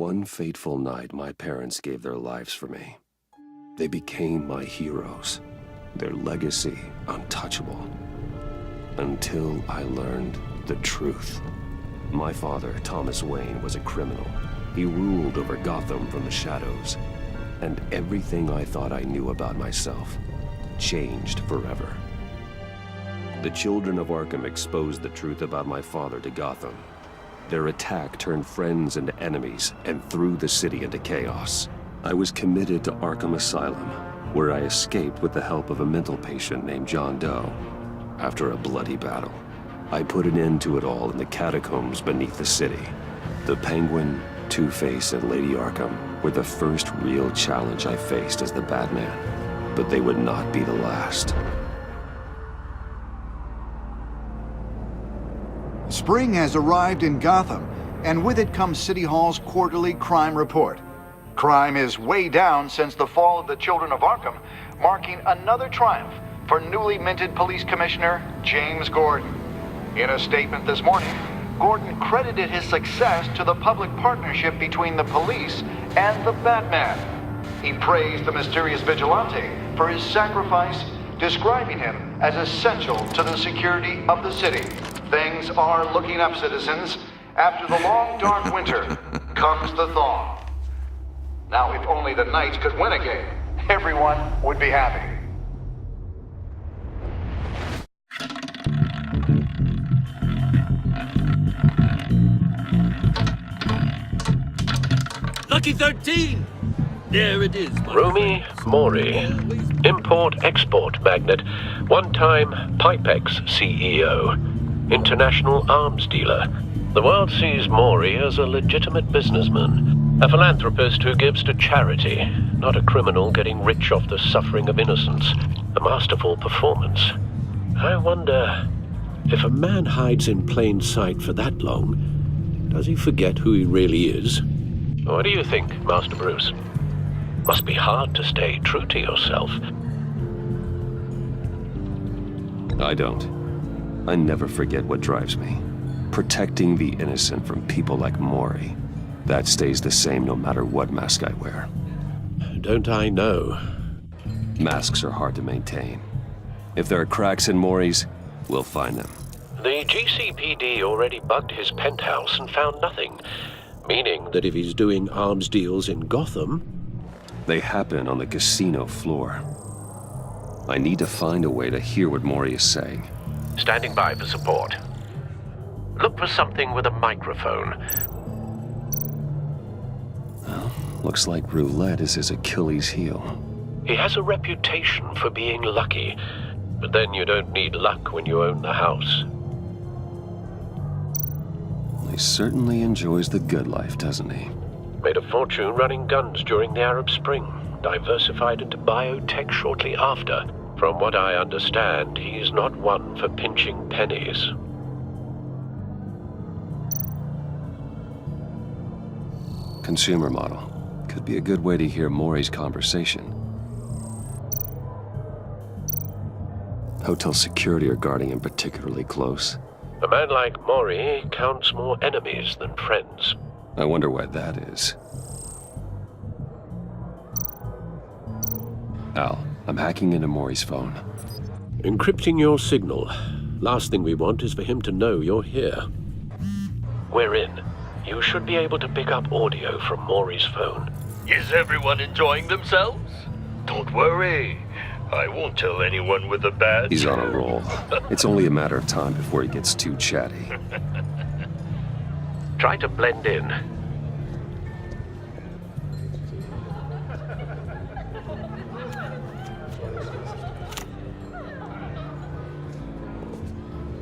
One fateful night, my parents gave their lives for me. They became my heroes, their legacy untouchable. Until I learned the truth. My father, Thomas Wayne, was a criminal. He ruled over Gotham from the shadows. And everything I thought I knew about myself changed forever. The children of Arkham exposed the truth about my father to Gotham. Their attack turned friends into enemies and threw the city into chaos. I was committed to Arkham Asylum, where I escaped with the help of a mental patient named John Doe. After a bloody battle, I put an end to it all in the catacombs beneath the city. The Penguin, Two-Face, and Lady Arkham were the first real challenge I faced as the Batman, but they would not be the last. Spring has arrived in Gotham, and with it comes City Hall's quarterly crime report. Crime is way down since the fall of the Children of Arkham, marking another triumph for newly minted Police Commissioner James Gordon. In a statement this morning, Gordon credited his success to the public partnership between the police and the Batman. He praised the mysterious vigilante for his sacrifice, describing him as essential to the security of the city. Things are looking up, citizens. After the long, dark winter comes the thaw. Now, if only the Knights could win a game, everyone would be happy. Lucky 13! There it is. Rumi Mori, import-export magnate, one-time Pipex CEO, international arms dealer. The world sees Mori as a legitimate businessman, a philanthropist who gives to charity, not a criminal getting rich off the suffering of innocence. A masterful performance. I wonder, if a man hides in plain sight for that long, does he forget who he really is? What do you think, Master Bruce? Must be hard to stay true to yourself. I don't. I never forget what drives me. Protecting the innocent from people like Mori. That stays the same no matter what mask I wear. Don't I know? Masks are hard to maintain. If there are cracks in Mori's, we'll find them. The GCPD already bugged his penthouse and found nothing. Meaning that if he's doing arms deals in Gotham... They happen on the casino floor. I need to find a way to hear what Mori is saying. Standing by for support. Look for something with a microphone. Well, looks like roulette is his Achilles heel. He has a reputation for being lucky, but then you don't need luck when you own the house. He certainly enjoys the good life, doesn't he? Made a fortune running guns during the Arab Spring, diversified into biotech shortly after. From what I understand, he's not one for pinching pennies. Consumer model. Could be a good way to hear Mori's conversation. Hotel security are guarding him particularly close. A man like Mori counts more enemies than friends. I wonder why that is. Al, I'm hacking into Mori's phone. Encrypting your signal. Last thing we want is for him to know you're here. We're in. You should be able to pick up audio from Mori's phone. Is everyone enjoying themselves? Don't worry. I won't tell anyone with a badge. He's on a roll. It's only a matter of time before he gets too chatty. Try to blend in.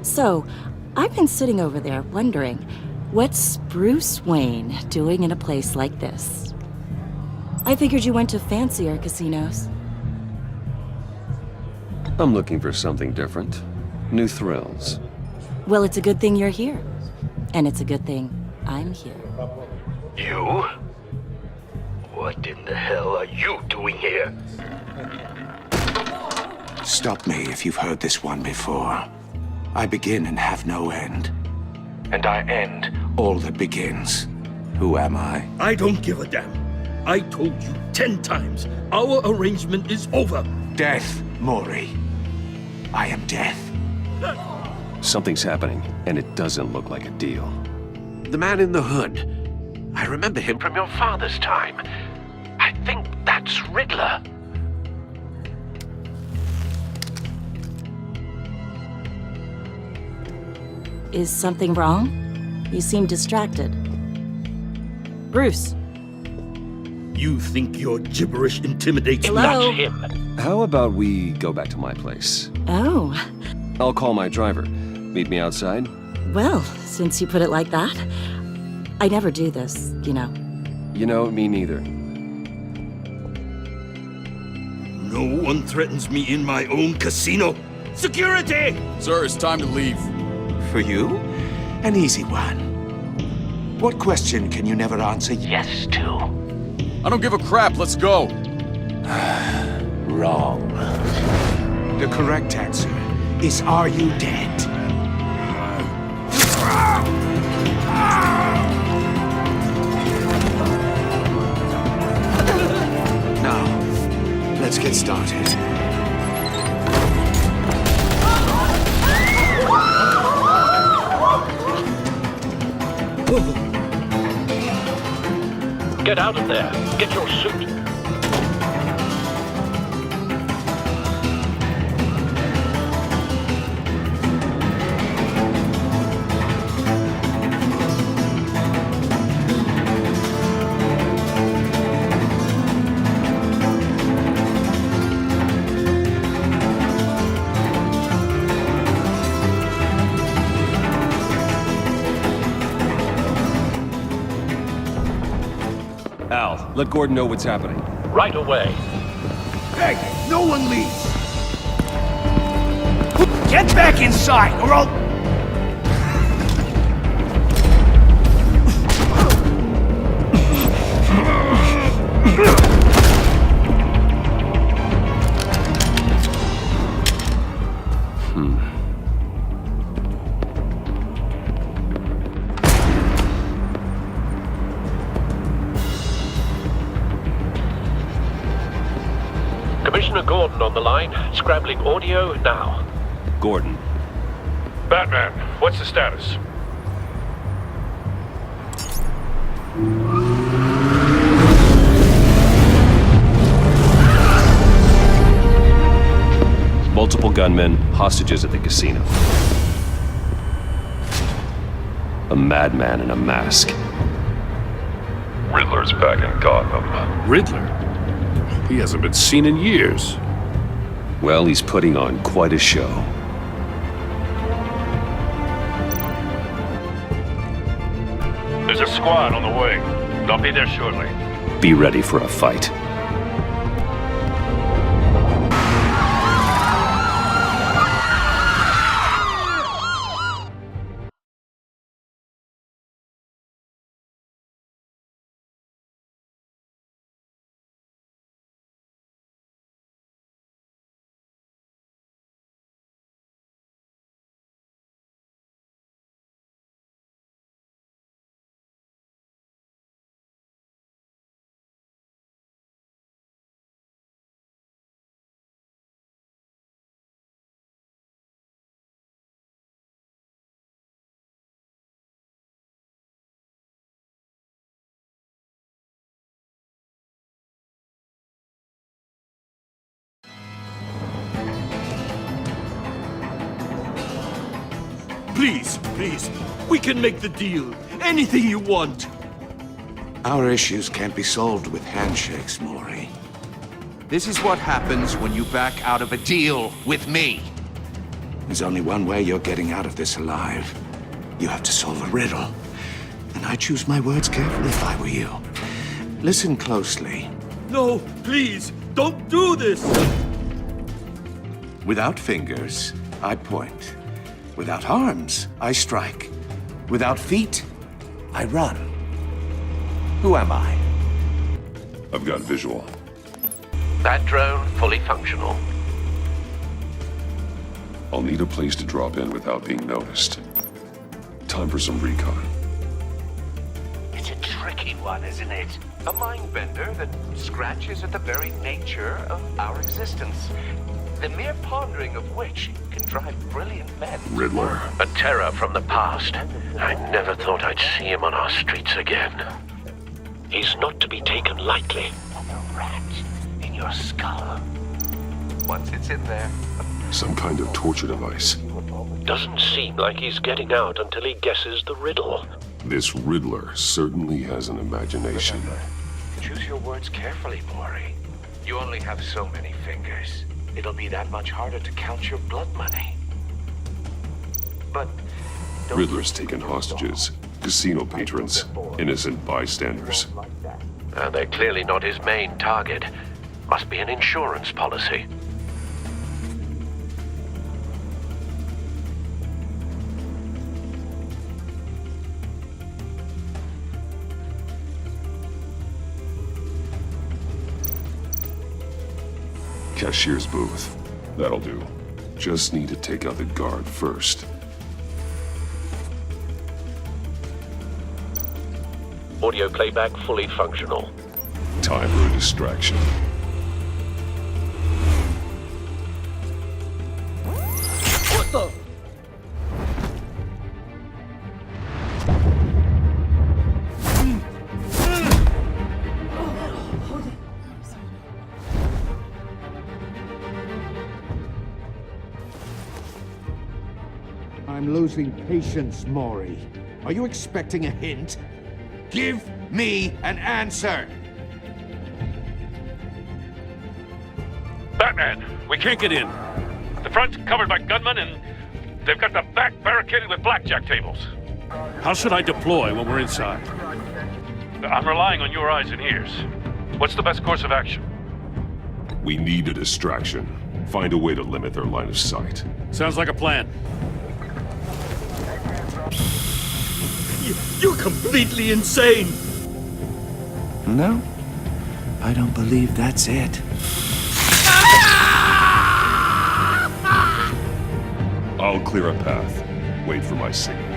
So, I've been sitting over there wondering, what's Bruce Wayne doing in a place like this? I figured you went to fancier casinos. I'm looking for something different. New thrills. Well, it's a good thing you're here. And it's a good thing I'm here. You? What in the hell are you doing here? Stop me if you've heard this one before. I begin and have no end. And I end all that begins. Who am I? I don't give a damn. I told you 10 times. Our arrangement is over. Death, Maury. I am death. Something's happening, and it doesn't look like a deal. The man in the hood. I remember him from your father's time. I think that's Riddler. Is something wrong? You seem distracted. Bruce. You think your gibberish intimidates me? Hello? Not him. How about we go back to my place? Oh, I'll call my driver. Meet me outside? well, since you put it like that. I never do this, you know. You know, me neither. No one threatens me in my own casino. Security! Sir, it's time to leave. For you? An easy one. What question can you never answer yes to? I don't give a crap, let's go. Wrong. The correct answer is, are you dead? Now, let's get started. Get out of there. Get your suit. Al, let Gordon know what's happening. Right away. Hey, no one leaves! Get back inside, or I'll... Commissioner Gordon on the line. Scrambling audio now. Gordon. Batman, what's the status? Multiple gunmen, hostages at the casino. A madman in a mask. Riddler's back in Gotham. Riddler? He hasn't been seen in years. Well, he's putting on quite a show. There's a squad on the way. They'll be there shortly. Be ready for a fight. Please, please, we can make the deal. Anything you want. Our issues can't be solved with handshakes, Maury. This is what happens when you back out of a deal with me. There's only one way you're getting out of this alive. You have to solve a riddle. And I choose my words carefully if I were you. Listen closely. No, please, don't do this. Without fingers, I point. Without arms, I strike. Without feet, I run. Who am I? I've got visual. That drone fully functional. I'll need a place to drop in without being noticed. Time for some recon. It's a trick tricky one, isn't it? A mind bender that scratches at the very nature of our existence. The mere pondering of which can drive brilliant men. Riddler. A terror from the past. I never thought I'd see him on our streets again. He's not to be taken lightly. A rat in your skull. Once it's in there, Some kind of torture device. Doesn't seem like he's getting out until he guesses the riddle. This Riddler certainly has an imagination. choose your words carefully, Maury. You only have so many fingers. It'll be that much harder to count your blood money. But Riddler's taken hostages, casino patrons, innocent bystanders. They're clearly not his main target. Must be an insurance policy. Cashier's booth. That'll do. Just need to take out the guard first. Audio playback fully functional. Time for a distraction. What the? I'm losing patience, Maury. Are you expecting a hint? Give me an answer! Batman, we can't get in. The front's covered by gunmen, and they've got the back barricaded with blackjack tables. How should I deploy when we're inside? I'm relying on your eyes and ears. What's the best course of action? We need a distraction. Find a way to limit their line of sight. Sounds like a plan. You're completely insane! No, I don't believe that's it. I'll clear a path. Wait for my signal.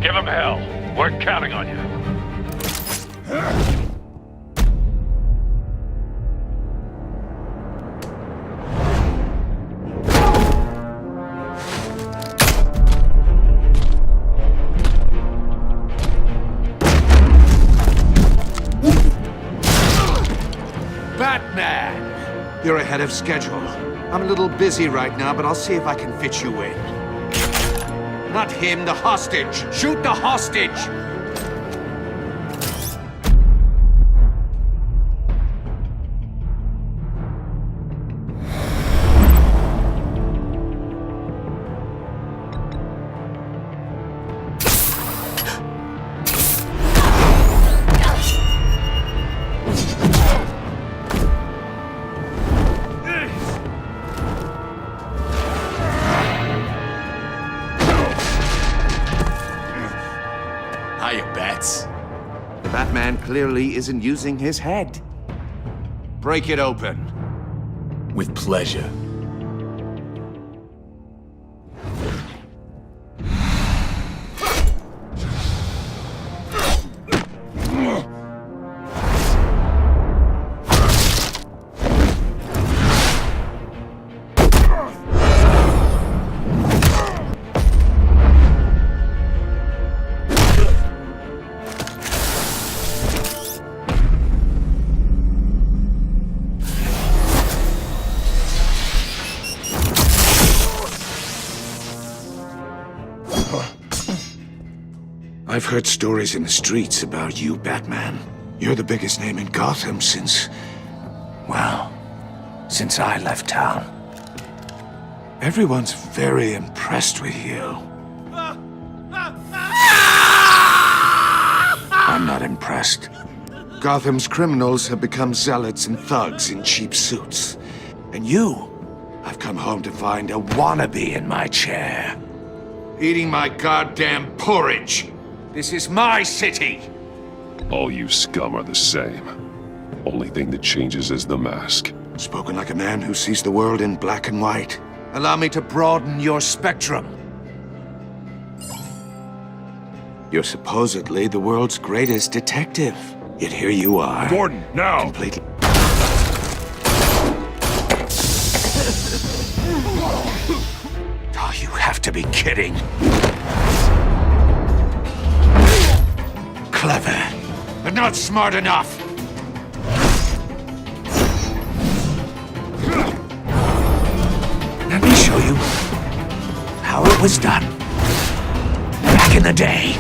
Give him hell. We're counting on you. Batman! You're ahead of schedule. I'm a little busy right now, but I'll see if I can fit you in. Not him, the hostage! Shoot the hostage! Batman clearly isn't using his head. Break it open. With pleasure. I've heard stories in the streets about you, Batman. You're the biggest name in Gotham since I left town. Everyone's very impressed with you. I'm not impressed. Gotham's criminals have become zealots and thugs in cheap suits. And I've come home to find a wannabe in my chair. Eating my goddamn porridge. This is my city! All you scum are the same. Only thing that changes is the mask. Spoken like a man who sees the world in black and white. Allow me to broaden your spectrum. You're supposedly the world's greatest detective. Yet here you are. Gordon, now! Completely. Oh, you have to be kidding. Clever, but not smart enough. Let me show you how it was done back in the day.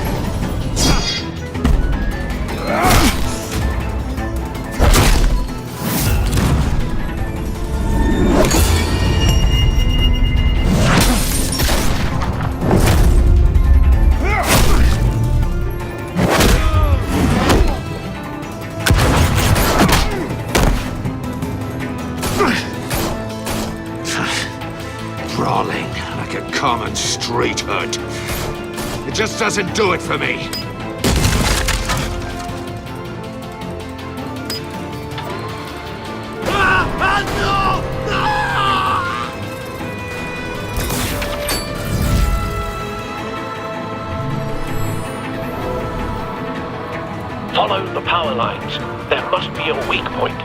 Brawling like a common street hood. It just doesn't do it for me. Follow the power lines. There must be a weak point.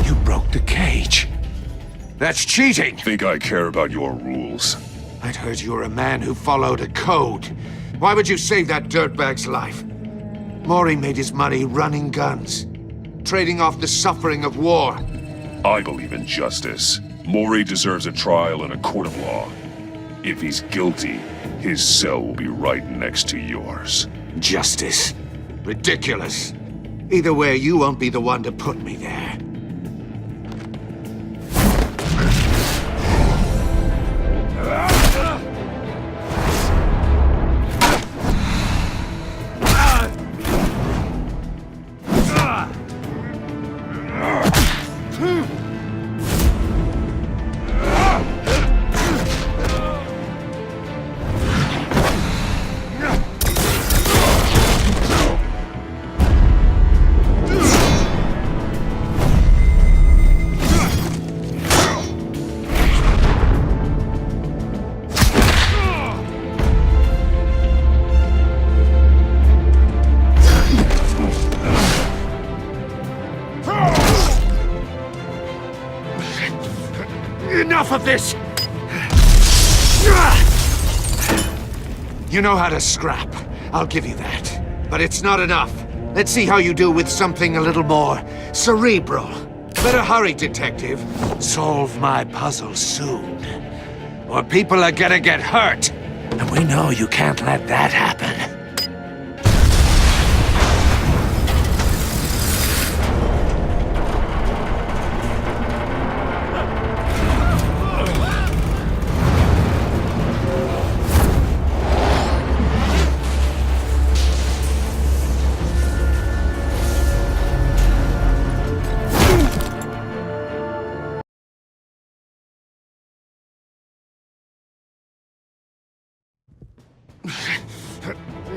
You broke the cage. That's cheating. Think I care about your rules? I'd heard you were a man who followed a code. Why would you save that dirtbag's life? Maury made his money running guns, trading off the suffering of war. I believe in justice. Maury deserves a trial in a court of law. If he's guilty, his cell will be right next to yours. Justice. Ridiculous. Either way, you won't be the one to put me there. Enough of this! You know how to scrap. I'll give you that. But it's not enough. Let's see how you do with something a little more cerebral. Better hurry, detective. Solve my puzzle soon. Or people are gonna get hurt. And we know you can't let that happen.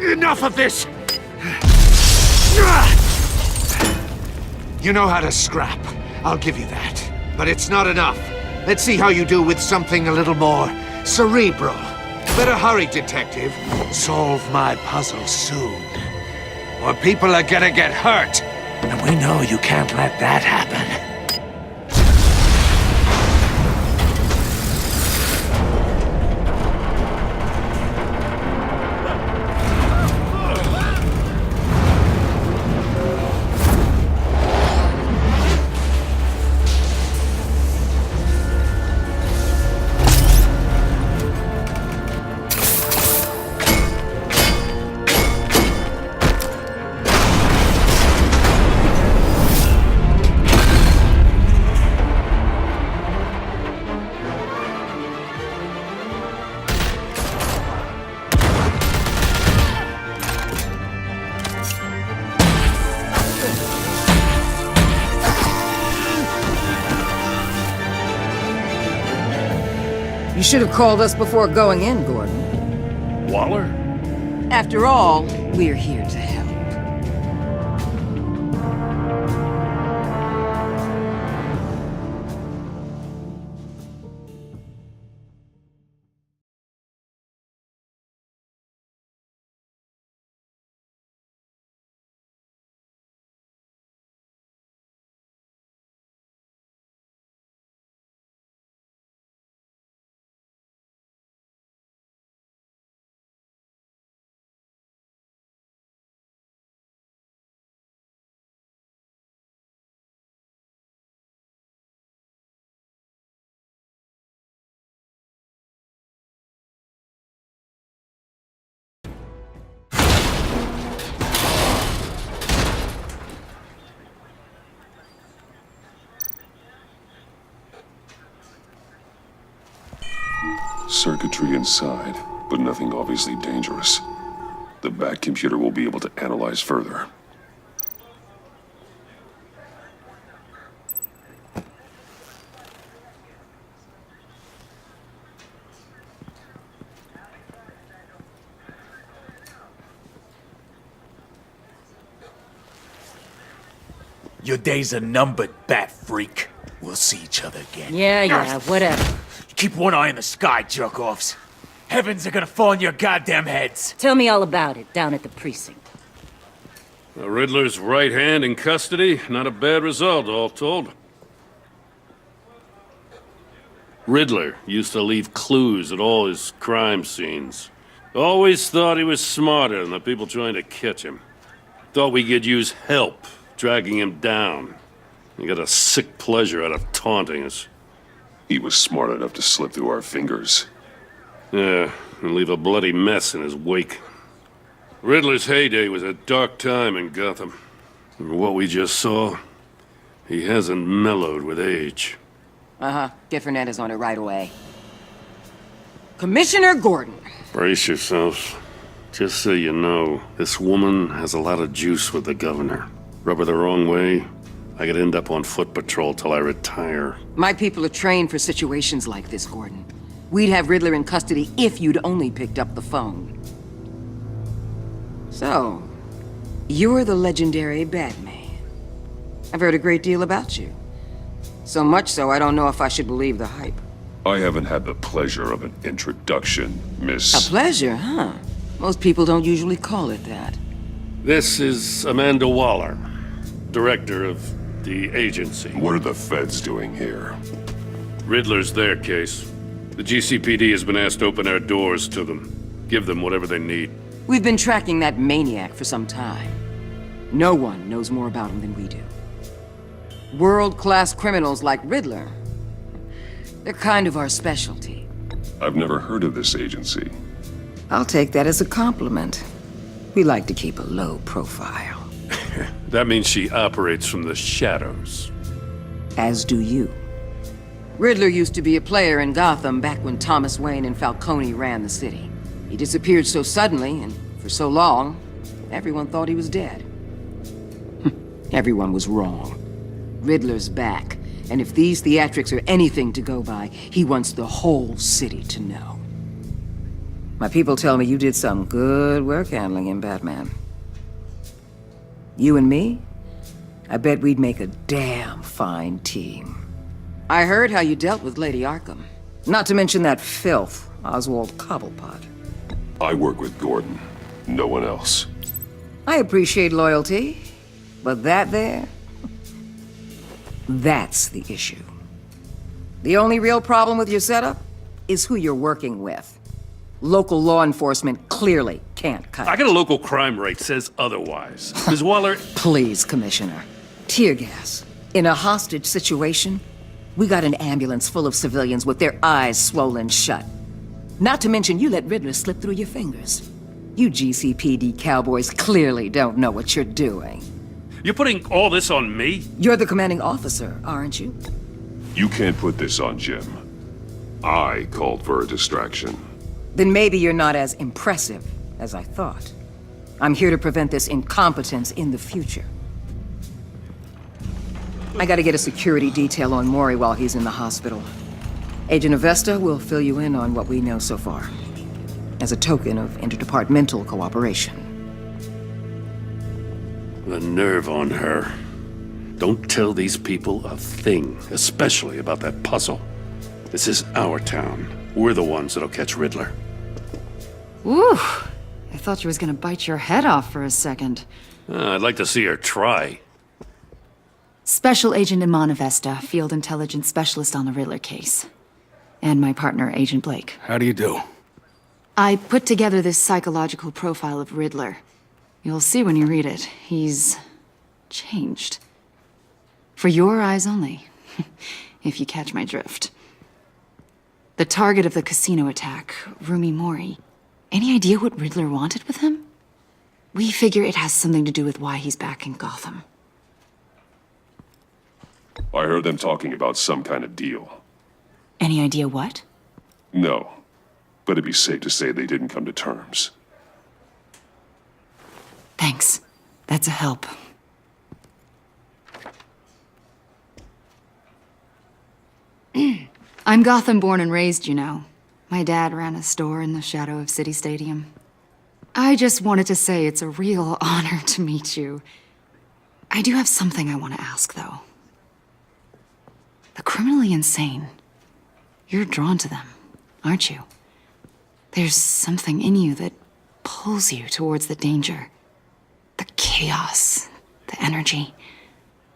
Enough of this! You know how to scrap. I'll give you that. But it's not enough. Let's see how you do with something a little more cerebral. Better hurry, detective. Solve my puzzle soon. Or people are gonna get hurt. And we know you can't let that happen. You should have called us before going in, Gordon. Waller? After all, we're here to help. Circuitry inside, but nothing obviously dangerous. The back computer will be able to analyze further. Your days are numbered, bat freak. We'll see each other again. Yeah, whatever. Keep one eye in the sky, jerk-offs. Heavens are gonna fall on your goddamn heads. Tell me all about it down at the precinct. The Riddler's right hand in custody. Not a bad result, all told. Riddler used to leave clues at all his crime scenes. Always thought he was smarter than the people trying to catch him. Thought we could use help dragging him down. He got a sick pleasure out of taunting us. He was smart enough to slip through our fingers. Yeah, and leave a bloody mess in his wake. Riddler's heyday was a dark time in Gotham. And what we just saw, he hasn't mellowed with age. Uh-huh. Get Fernandez on it right away. Commissioner Gordon. Brace yourselves. Just so you know, this woman has a lot of juice with the governor. Rub her the wrong way, I could end up on foot patrol till I retire. My people are trained for situations like this, Gordon. We'd have Riddler in custody if you'd only picked up the phone. So, you're the legendary Batman. I've heard a great deal about you. So much so, I don't know if I should believe the hype. I haven't had the pleasure of an introduction, Miss... A pleasure, huh? Most people don't usually call it that. This is Amanda Waller, director of the agency. What are the feds doing here? Riddler's their case. The GCPD has been asked to open our doors to them. Give them whatever they need. We've been tracking that maniac for some time. No one knows more about him than we do. World-class criminals like Riddler. They're kind of our specialty. I've never heard of this agency. I'll take that as a compliment. We like to keep a low profile. That means she operates from the shadows. As do you. Riddler used to be a player in Gotham back when Thomas Wayne and Falcone ran the city. He disappeared so suddenly and for so long, everyone thought he was dead. Everyone was wrong. Riddler's back, and if these theatrics are anything to go by, he wants the whole city to know. My people tell me you did some good work handling him, Batman. You and me? I bet we'd make a damn fine team. I heard how you dealt with Lady Arkham. Not to mention that filth, Oswald Cobblepot. I work with Gordon. No one else. I appreciate loyalty, but that there... that's the issue. The only real problem with your setup is who you're working with. Local law enforcement clearly can't cut it. I got a local crime rate says otherwise. Ms. Waller... Please, Commissioner. Tear gas. In a hostage situation, we got an ambulance full of civilians with their eyes swollen shut. Not to mention you let Riddler slip through your fingers. You GCPD cowboys clearly don't know what you're doing. You're putting all this on me? You're the commanding officer, aren't you? You can't put this on Jim. I called for a distraction. Then maybe you're not as impressive as I thought. I'm here to prevent this incompetence in the future. I gotta get a security detail on Maury while he's in the hospital. Agent Avesta will fill you in on what we know so far, as a token of interdepartmental cooperation. The nerve on her. Don't tell these people a thing, especially about that puzzle. This is our town. We're the ones that'll catch Riddler. Woo! I thought you was gonna bite your head off for a second. I'd like to see her try. Special Agent Iman Avesta, Field Intelligence Specialist on the Riddler case. And my partner, Agent Blake. How do you do? I put together this psychological profile of Riddler. You'll see when you read it. He's changed. For your eyes only, if you catch my drift. The target of the casino attack, Rumi Mori. Any idea what Riddler wanted with him? We figure it has something to do with why he's back in Gotham. I heard them talking about some kind of deal. Any idea what? No, but it'd be safe to say they didn't come to terms. Thanks. That's a help. I'm Gotham born and raised, you know. My dad ran a store in the shadow of City Stadium. I just wanted to say it's a real honor to meet you. I do have something I want to ask, though. The criminally insane. You're drawn to them, aren't you? There's something in you that pulls you towards the danger. The chaos, the energy.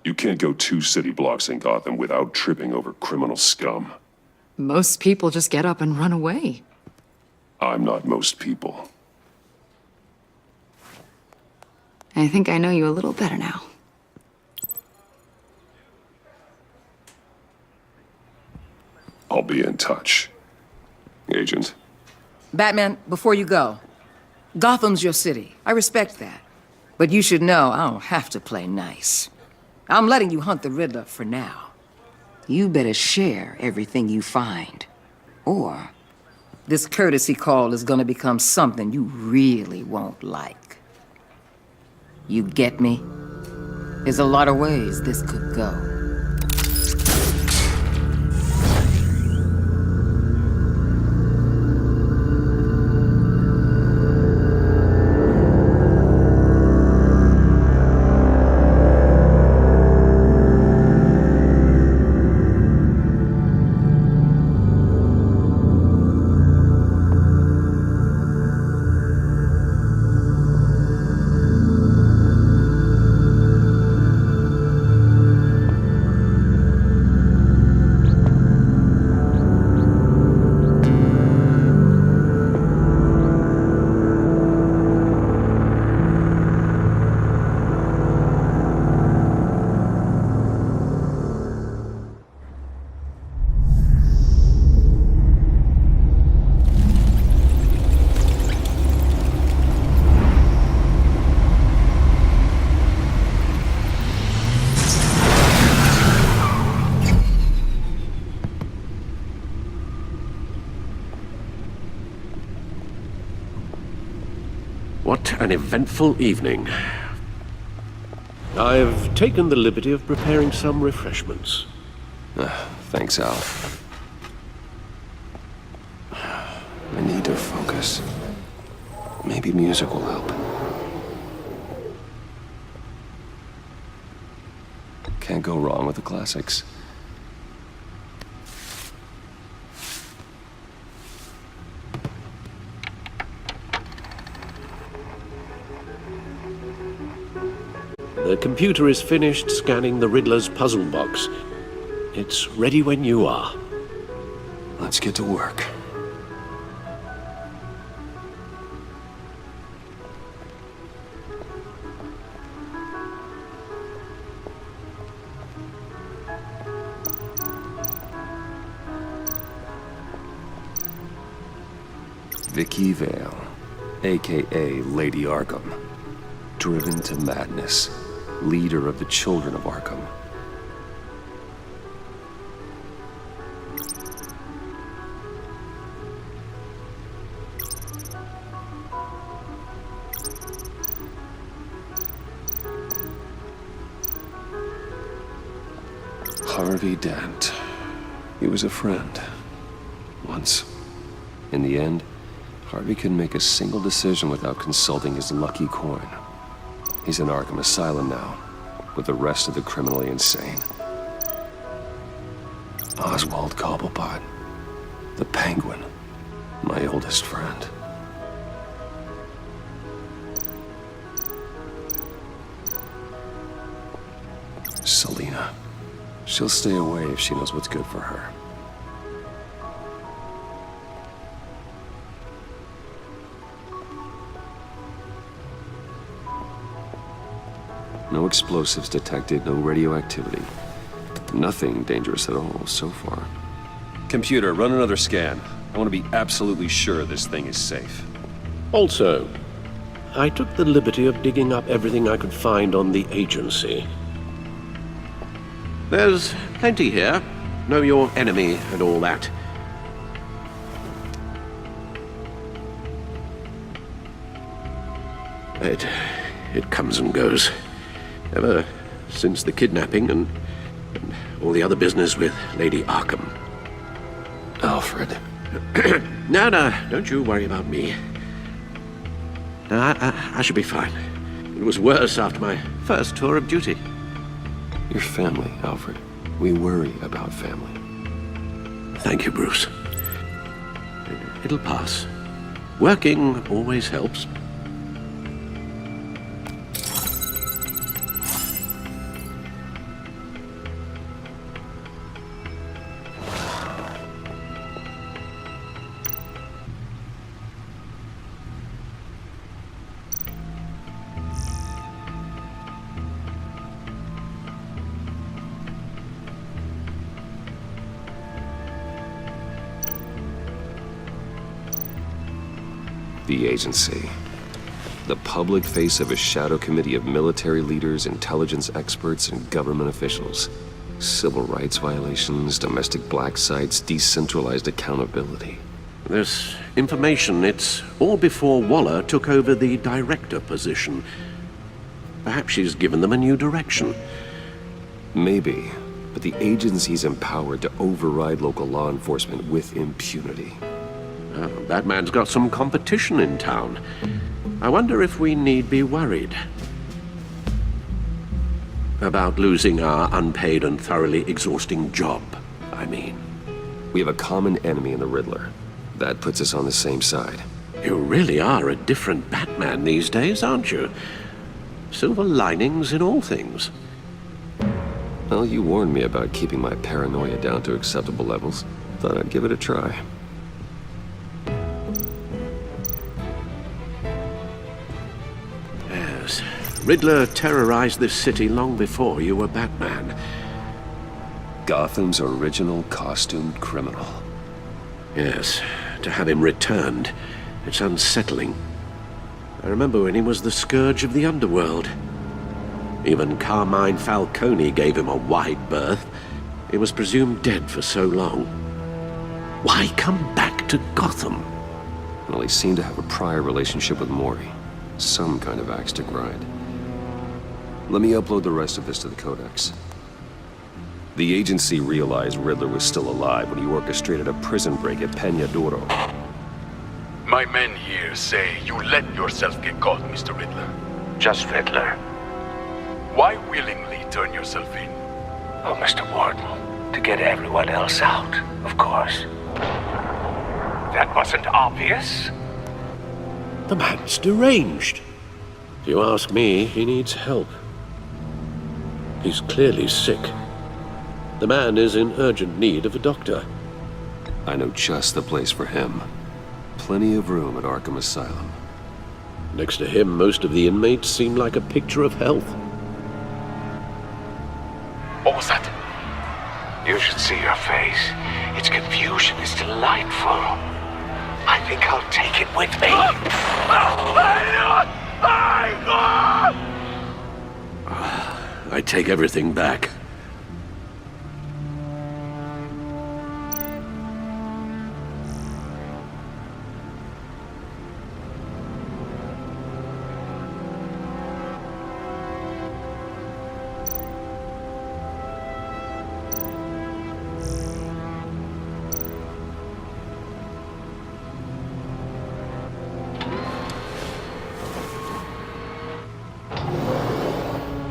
You can't go 2 city blocks in Gotham without tripping over criminal scum. Most people just get up and run away. I'm not most people. I think I know you a little better now. I'll be in touch. Agent. Batman, before you go, Gotham's your city. I respect that. But you should know I don't have to play nice. I'm letting you hunt the Riddler for now. You better share everything you find. Or this courtesy call is gonna become something you really won't like. You get me? There's a lot of ways this could go. What an eventful evening. I've taken the liberty of preparing some refreshments. Thanks, Al. I need to focus. Maybe music will help. Can't go wrong with the classics. The computer is finished scanning the Riddler's puzzle box. It's ready when you are. Let's get to work. Vicky Vale, aka Lady Arkham, driven to madness, leader of the Children of Arkham. Harvey Dent. He was a friend. once. In the end, Harvey couldn't make a single decision without consulting his lucky coin. He's in Arkham Asylum now, with the rest of the criminally insane. Oswald Cobblepot, the Penguin, my oldest friend. Selina. She'll stay away if she knows what's good for her. No explosives detected, no radioactivity. Nothing dangerous at all so far. Computer, run another scan. I want to be absolutely sure this thing is safe. Also, I took the liberty of digging up everything I could find on the agency. There's plenty here. Know your enemy and all that. It comes and goes. Ever since the kidnapping and all the other business with Lady Arkham. Alfred. No, don't you worry about me. No, I should be fine. It was worse after my first tour of duty. Your family, Alfred. We worry about family. Thank you, Bruce. It'll pass. Working always helps. The agency. The public face of a shadow committee of military leaders, intelligence experts, and government officials. Civil rights violations, domestic black sites, decentralized accountability. This information, it's all before Waller took over the director position. Perhaps she's given them a new direction. Maybe, but the agency's empowered to override local law enforcement with impunity. That man's got some competition in town. I wonder if we need be worried about losing our unpaid and thoroughly exhausting job, I mean. We have a common enemy in the Riddler. That puts us on the same side. You really are a different Batman these days, aren't you? Silver linings in all things. Well, you warned me about keeping my paranoia down to acceptable levels. Thought I'd give it a try. Riddler terrorized this city long before you were Batman. Gotham's original costumed criminal. Yes, to have him returned, it's unsettling. I remember when he was the scourge of the underworld. Even Carmine Falcone gave him a wide berth. He was presumed dead for so long. Why come back to Gotham? Well, he seemed to have a prior relationship with Mori. Some kind of axe to grind. Let me upload the rest of this to the Codex. The agency realized Riddler was still alive when he orchestrated a prison break at Peñadoro. My men here say you let yourself get caught, Mr. Riddler. Just Riddler. Why willingly turn yourself in? Oh, Mr. Warden, to get everyone else out, of course. That wasn't obvious. The man's deranged. If you ask me, he needs help. He's clearly sick. The man is in urgent need of a doctor. I know just the place for him. Plenty of room at Arkham Asylum. Next to him, most of the inmates seem like a picture of health. What was that? You should see your face. Its confusion is delightful. I think I'll take it with me. I take everything back.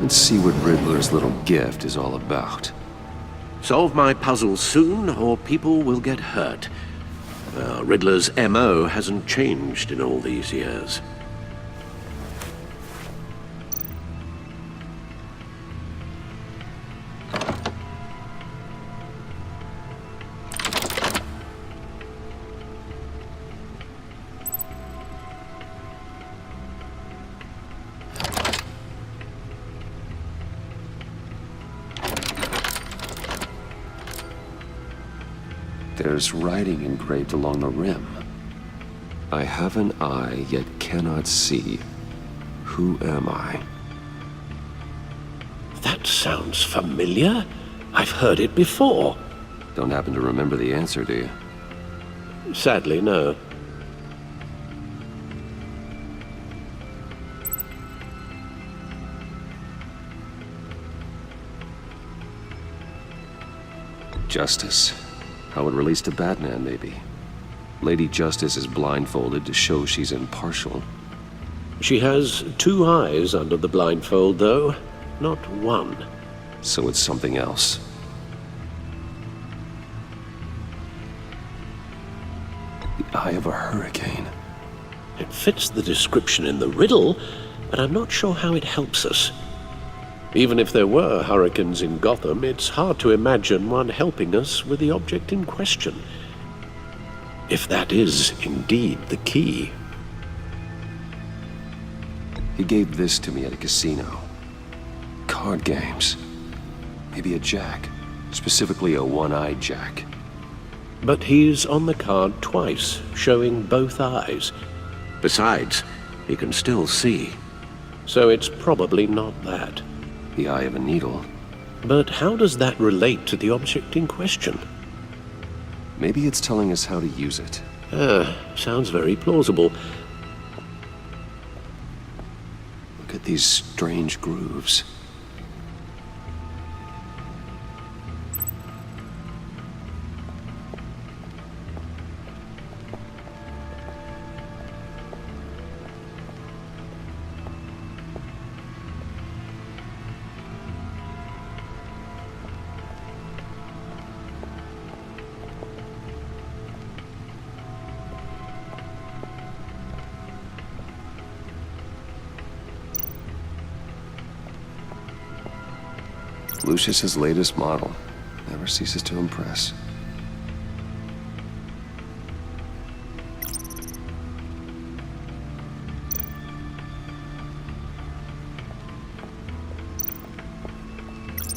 Let's see what Riddler's little gift is all about. Solve my puzzle soon, or people will get hurt. Riddler's MO hasn't changed in all these years. There's writing engraved along the rim. I have an eye, yet cannot see. Who am I? That sounds familiar. I've heard it before. Don't happen to remember the answer, do you? Sadly, no. Justice. How it relates to Batman, maybe. Lady Justice is blindfolded to show she's impartial. She has 2 eyes under the blindfold, though, not 1. So it's something else. The eye of a hurricane. It fits the description in the riddle, but I'm not sure how it helps us. Even if there were hurricanes in Gotham, it's hard to imagine one helping us with the object in question. If that is indeed the key. He gave this to me at a casino. Card games. Maybe a jack. Specifically a one-eyed jack. But he's on the card twice, showing both eyes. Besides, he can still see. So it's probably not that. The eye of a needle. But how does that relate to the object in question? Maybe it's telling us how to use it. Sounds very plausible. Look at these strange grooves. Lucius's latest model. Never ceases to impress.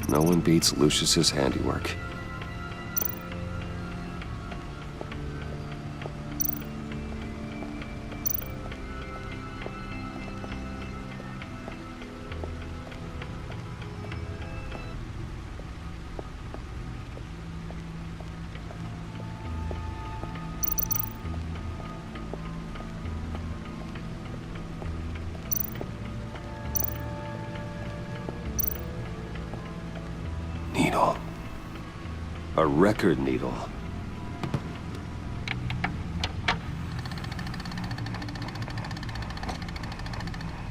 No one beats Lucius's handiwork. Needle. A record needle.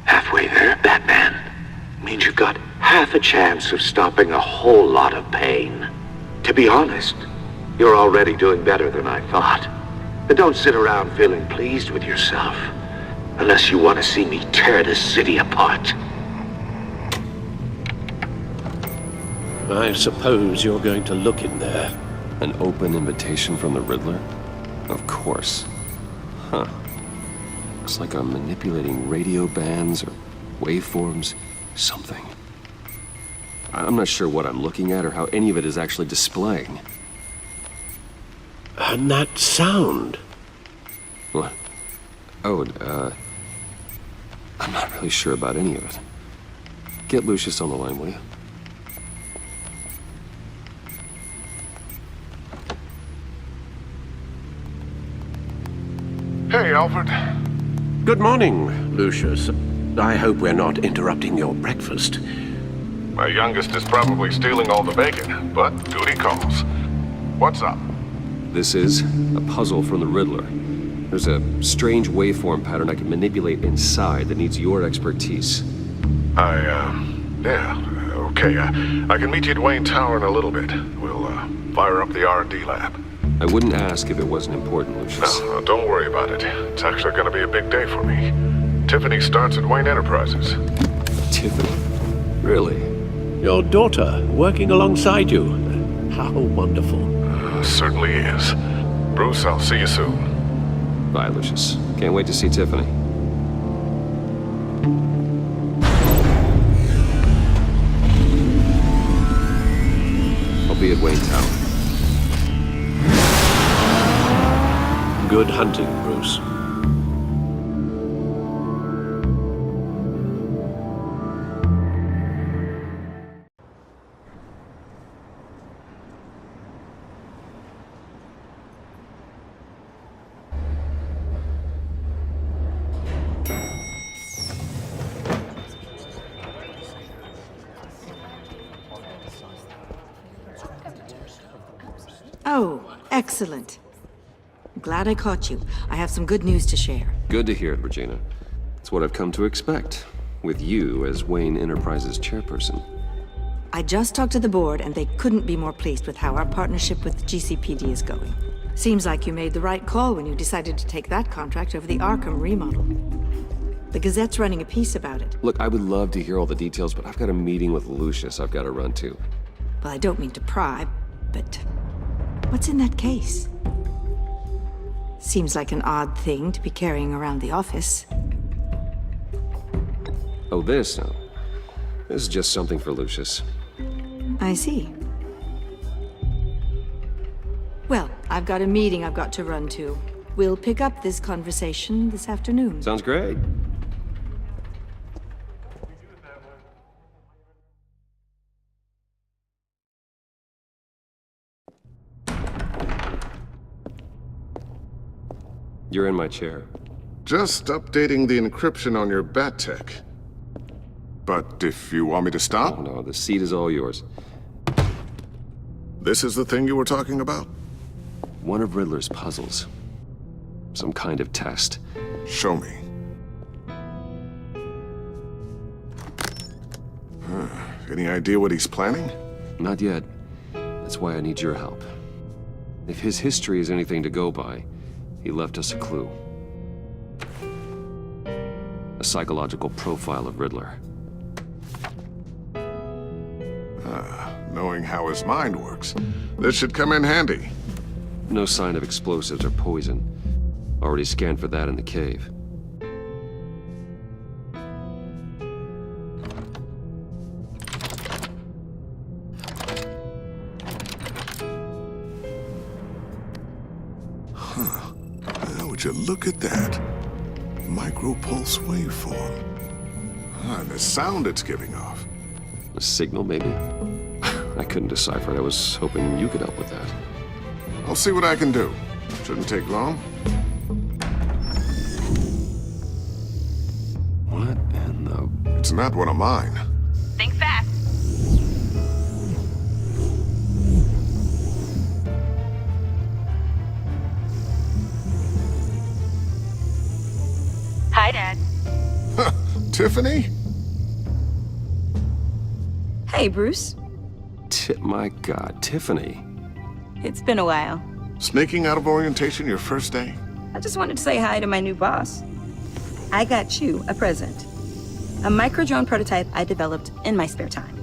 Halfway there, Batman. Means you've got half a chance of stopping a whole lot of pain. To be honest, you're already doing better than I thought. But don't sit around feeling pleased with yourself. Unless you want to see me tear this city apart. I suppose you're going to look in there. An open invitation from the Riddler? Of course. Huh. Looks like I'm manipulating radio bands or waveforms. Something. I'm not sure what I'm looking at or how any of it is actually displaying. And that sound. What? Oh, I'm not really sure about any of it. Get Lucius on the line, will you? Hey, Alfred. Good morning, Lucius. I hope we're not interrupting your breakfast. My youngest is probably stealing all the bacon, but duty calls. What's up? This is a puzzle from the Riddler. There's a strange waveform pattern I can manipulate inside that needs your expertise. I Yeah, okay. I can meet you at Wayne Tower in a little bit. We'll fire up the R&D lab. I wouldn't ask if it wasn't important, Lucius. No, don't worry about it. It's actually going to be a big day for me. Tiffany starts at Wayne Enterprises. Tiffany? Really? Your daughter, working alongside you. How wonderful. Certainly is. Bruce, I'll see you soon. Bye, Lucius. Can't wait to see Tiffany. I'll be at Wayne Tower. Good hunting, Bruce. Oh, excellent. I'm glad I caught you. I have some good news to share. Good to hear it, Regina. It's what I've come to expect, with you as Wayne Enterprises chairperson. I just talked to the board, and they couldn't be more pleased with how our partnership with GCPD is going. Seems like you made the right call when you decided to take that contract over the Arkham remodel. The Gazette's running a piece about it. Look, I would love to hear all the details, but I've got a meeting with Lucius I've got to run to. Well, I don't mean to pry, but what's in that case? Seems like an odd thing to be carrying around the office. Oh, this? No. This is just something for Lucius. I see. Well, I've got a meeting I've got to run to. We'll pick up this conversation this afternoon. Sounds great. You're in my chair. Just updating the encryption on your bat tech. But if you want me to stop? Oh, no, the seat is all yours. This is the thing you were talking about? One of Riddler's puzzles. Some kind of test. Show me. Any idea what he's planning? Not yet. That's why I need your help. If his history is anything to go by, he left us a clue. A psychological profile of Riddler. Knowing how his mind works, this should come in handy. No sign of explosives or poison. Already scanned for that in the cave. Would you look at that? Micropulse waveform. And the sound it's giving off. A signal, maybe? I couldn't decipher it. I was hoping you could help with that. I'll see what I can do. Shouldn't take long. What in the... It's not one of mine. Think fast. Hi, Dad. Tiffany? Hey, Bruce. My God, Tiffany. It's been a while. Sneaking out of orientation your first day? I just wanted to say hi to my new boss. I got you a present. A micro-drone prototype I developed in my spare time.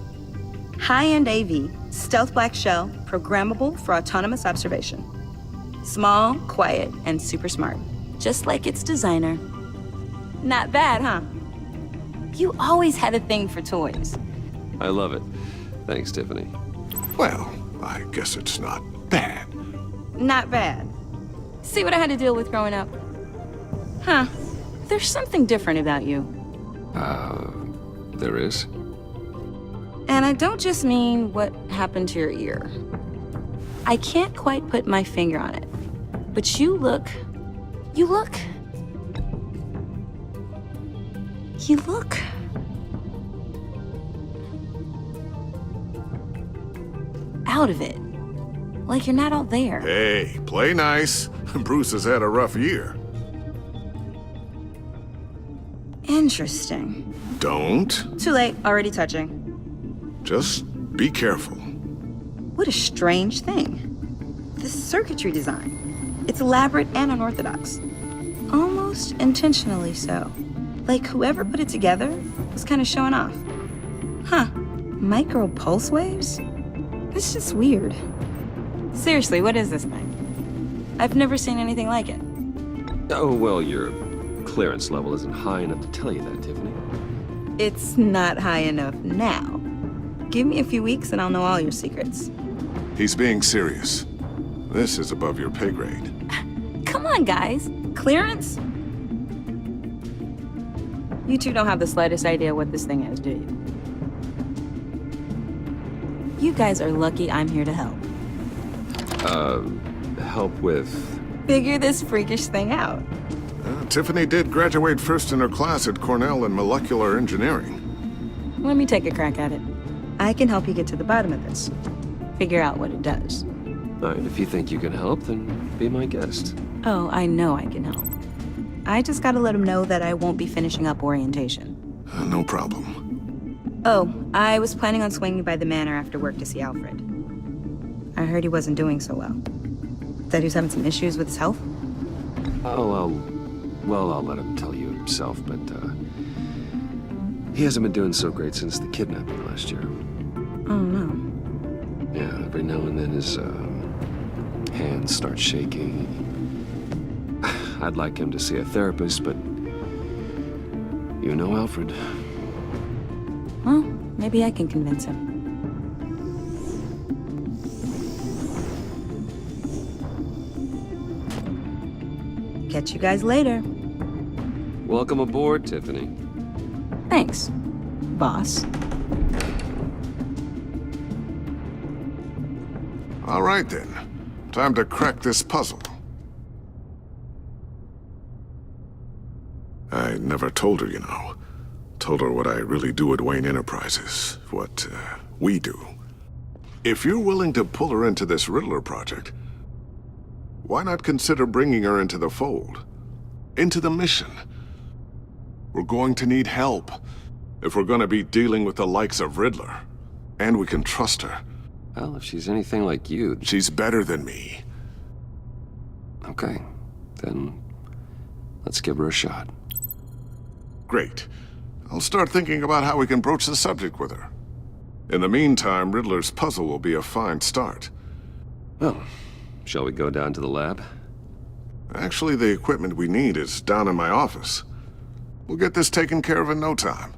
High-end AV, stealth black shell, programmable for autonomous observation. Small, quiet, and super smart. Just like its designer. Not bad, huh? You always had a thing for toys. I love it. Thanks, Tiffany. Well, I guess it's not bad. Not bad. See what I had to deal with growing up? Huh. There's something different about you. There is? And I don't just mean what happened to your ear. I can't quite put my finger on it. But you look out of it. Like you're not all there. Hey, play nice. Bruce has had a rough year. Interesting. Don't. Too late, already touching. Just be careful. What a strange thing. The circuitry design. It's elaborate and unorthodox. Almost intentionally so. Like whoever put it together was kind of showing off. Huh. Micro pulse waves? It's just weird. Seriously, what is this thing? I've never seen anything like it. Oh, well, your clearance level isn't high enough to tell you that, Tiffany. It's not high enough now. Give me a few weeks and I'll know all your secrets. He's being serious. This is above your pay grade. Come on, guys. Clearance? You two don't have the slightest idea what this thing is, do you? You guys are lucky I'm here to help. Help with... Figure this freakish thing out. Tiffany did graduate first in her class at Cornell in molecular engineering. Let me take a crack at it. I can help you get to the bottom of this. Figure out what it does. All right, if you think you can help, then be my guest. Oh, I know I can help. I just gotta let him know that I won't be finishing up orientation. No problem. Oh, I was planning on swinging by the manor after work to see Alfred. I heard he wasn't doing so well. That he was having some issues with his health? Oh, I'll let him tell you himself, but, he hasn't been doing so great since the kidnapping last year. Oh, no. Yeah, every now and then his, hands start shaking. I'd like him to see a therapist, but you know Alfred. Well, maybe I can convince him. Catch you guys later. Welcome aboard, Tiffany. Thanks, boss. All right, then. Time to crack this puzzle. I never told her, you know. Told her what I really do at Wayne Enterprises. What, we do. If you're willing to pull her into this Riddler project, why not consider bringing her into the fold? Into the mission? We're going to need help if we're going to be dealing with the likes of Riddler. And we can trust her. Well, if she's anything like you... She's better than me. Okay, then let's give her a shot. Great. I'll start thinking about how we can broach the subject with her. In the meantime, Riddler's puzzle will be a fine start. Well, shall we go down to the lab? Actually, the equipment we need is down in my office. We'll get this taken care of in no time.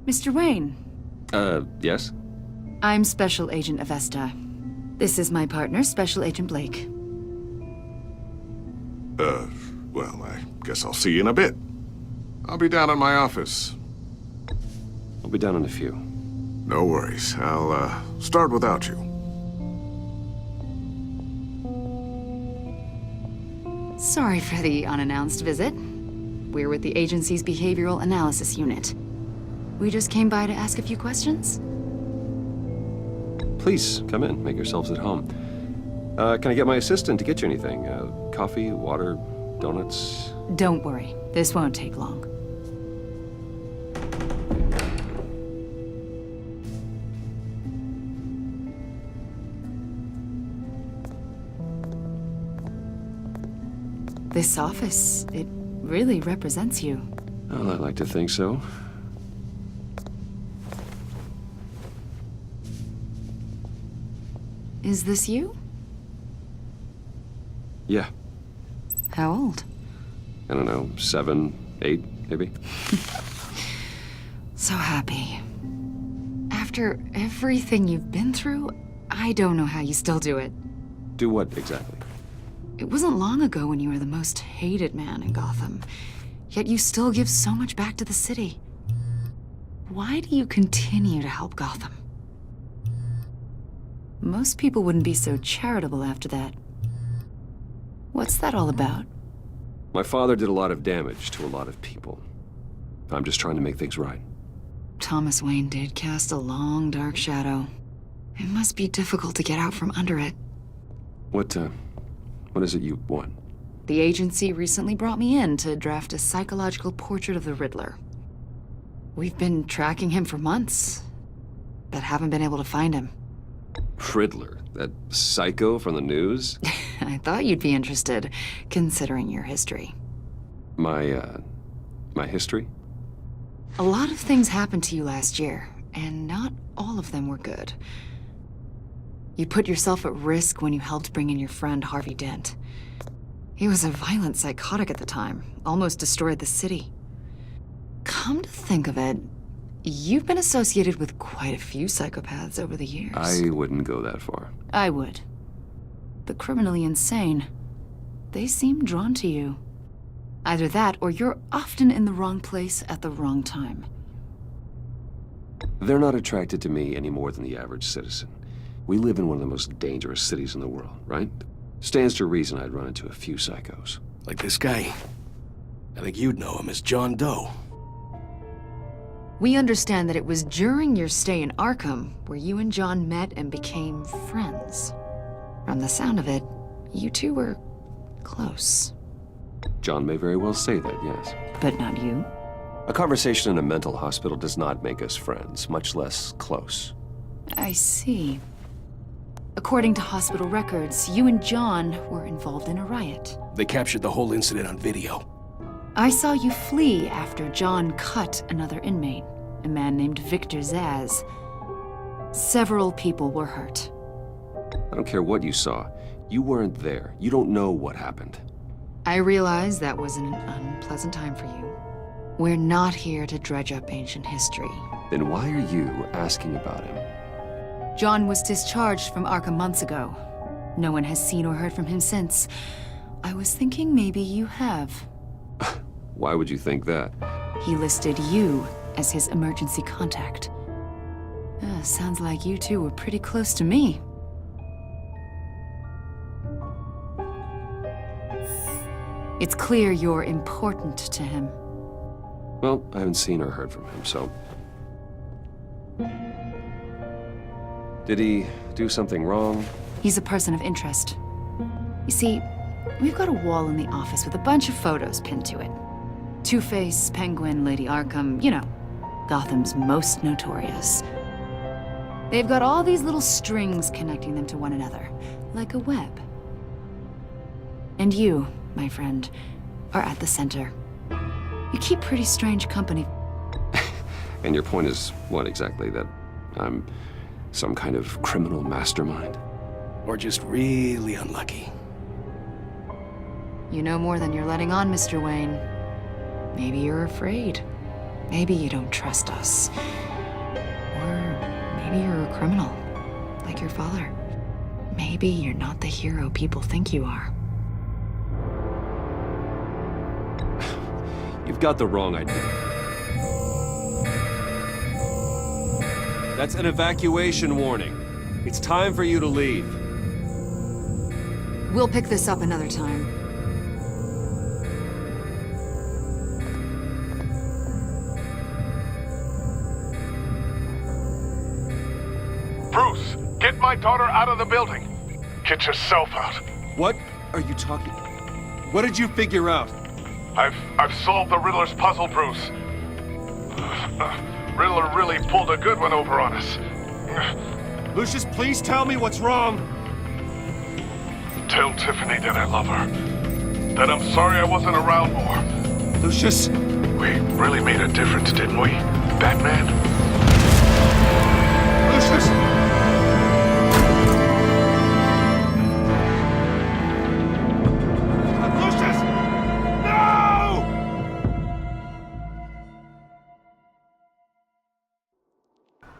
Mr. Wayne. Yes? I'm Special Agent Avesta. This is my partner, Special Agent Blake. Well, I guess I'll see you in a bit. I'll be down in my office. I'll be down in a few. No worries. I'll, start without you. Sorry for the unannounced visit. We're with the agency's Behavioral Analysis Unit. We just came by to ask a few questions. Please, come in. Make yourselves at home. Can I get my assistant to get you anything? Coffee, water, donuts? Don't worry. This won't take long. This office, it really represents you. Well, I like to think so. Is this you? Yeah. How old? I don't know, 7, 8, maybe? So happy. After everything you've been through, I don't know how you still do it. Do what, exactly? It wasn't long ago when you were the most hated man in Gotham, yet you still give so much back to the city. Why do you continue to help Gotham? Most people wouldn't be so charitable after that. What's that all about? My father did a lot of damage to a lot of people. I'm just trying to make things right. Thomas Wayne did cast a long, dark shadow. It must be difficult to get out from under it. What is it you want? The agency recently brought me in to draft a psychological portrait of the Riddler. We've been tracking him for months, but haven't been able to find him. Riddler, that psycho from the news? I thought you'd be interested, considering your history. My history? A lot of things happened to you last year, and not all of them were good. You put yourself at risk when you helped bring in your friend Harvey Dent. He was a violent psychotic at the time, almost destroyed the city. Come to think of it, you've been associated with quite a few psychopaths over the years. I wouldn't go that far. I would. The criminally insane. They seem drawn to you. Either that, or you're often in the wrong place at the wrong time. They're not attracted to me any more than the average citizen. We live in one of the most dangerous cities in the world, right? Stands to reason I'd run into a few psychos. Like this guy. I think you'd know him as John Doe. We understand that it was during your stay in Arkham where you and John met and became friends. From the sound of it, you two were close. John may very well say that, yes. But not you? A conversation in a mental hospital does not make us friends, much less close. I see. According to hospital records, you and John were involved in a riot. They captured the whole incident on video. I saw you flee after John cut another inmate, a man named Victor Zaz. Several people were hurt. I don't care what you saw. You weren't there. You don't know what happened. I realize that was an unpleasant time for you. We're not here to dredge up ancient history. Then why are you asking about him? John was discharged from Arkham months ago. No one has seen or heard from him since. I was thinking maybe you have. Why would you think that? He listed you as his emergency contact. Sounds like you two were pretty close to me. It's clear you're important to him. Well, I haven't seen or heard from him, so... Did he do something wrong? He's a person of interest. You see, we've got a wall in the office with a bunch of photos pinned to it. Two-Face, Penguin, Lady Arkham, you know, Gotham's most notorious. They've got all these little strings connecting them to one another, like a web. And you, my friend, are at the center. You keep pretty strange company. And your point is what exactly? That I'm some kind of criminal mastermind? Or just really unlucky. You know more than you're letting on, Mr. Wayne. Maybe you're afraid. Maybe you don't trust us. Or maybe you're a criminal, like your father. Maybe you're not the hero people think you are. You've got the wrong idea. That's an evacuation warning. It's time for you to leave. We'll pick this up another time. Bruce, get my daughter out of the building. Get yourself out. What are you talking? What did you figure out? I've solved the Riddler's puzzle, Bruce. Riddler really pulled a good one over on us. Lucius, please tell me what's wrong. Tell Tiffany that I love her. That I'm sorry I wasn't around more. Lucius! We really made a difference, didn't we, Batman? Lucius!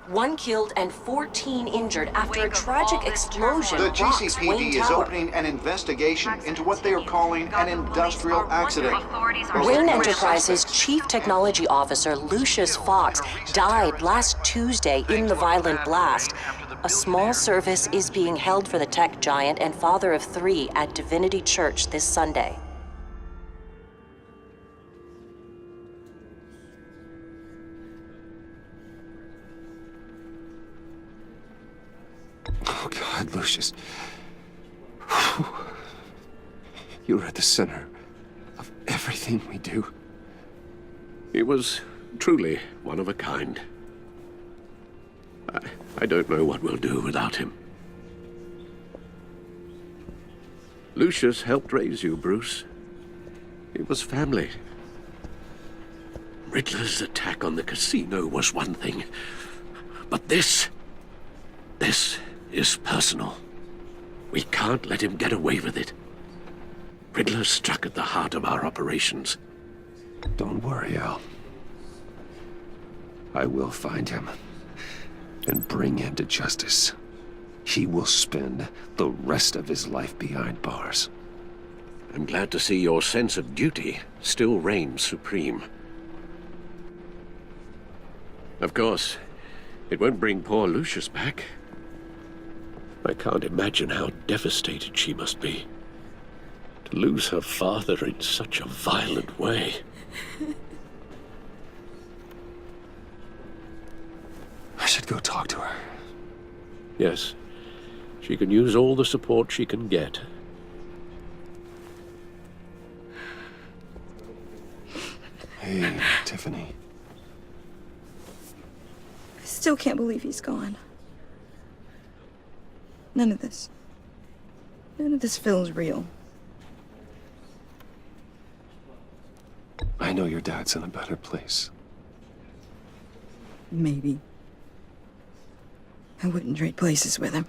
One killed and 14 injured after a tragic explosion. The rocks Wayne GCPD is Tower. opening an investigation into what they are calling an industrial accident. Wayne Enterprises' Chief Technology Officer Lucius Fox died last Tuesday in the violent blast. A small service is being held for the tech giant and father of 3 at Divinity Church this Sunday. Oh, God, Lucius. You're at the center of everything we do. He was truly one of a kind. I don't know what we'll do without him. Lucius helped raise you, Bruce. It was family. Riddler's attack on the casino was one thing, but this is personal. We can't let him get away with it. Riddler struck at the heart of our operations. Don't worry, Al. I will find him and bring him to justice. He will spend the rest of his life behind bars. I'm glad to see your sense of duty still reigns supreme. Of course, it won't bring poor Lucius back. I can't imagine how devastated she must be. To lose her father in such a violent way. I should go talk to her. Yes, she can use all the support she can get. Hey, Tiffany. I still can't believe he's gone. None of this feels real. I know your dad's in a better place. Maybe. I wouldn't trade places with him.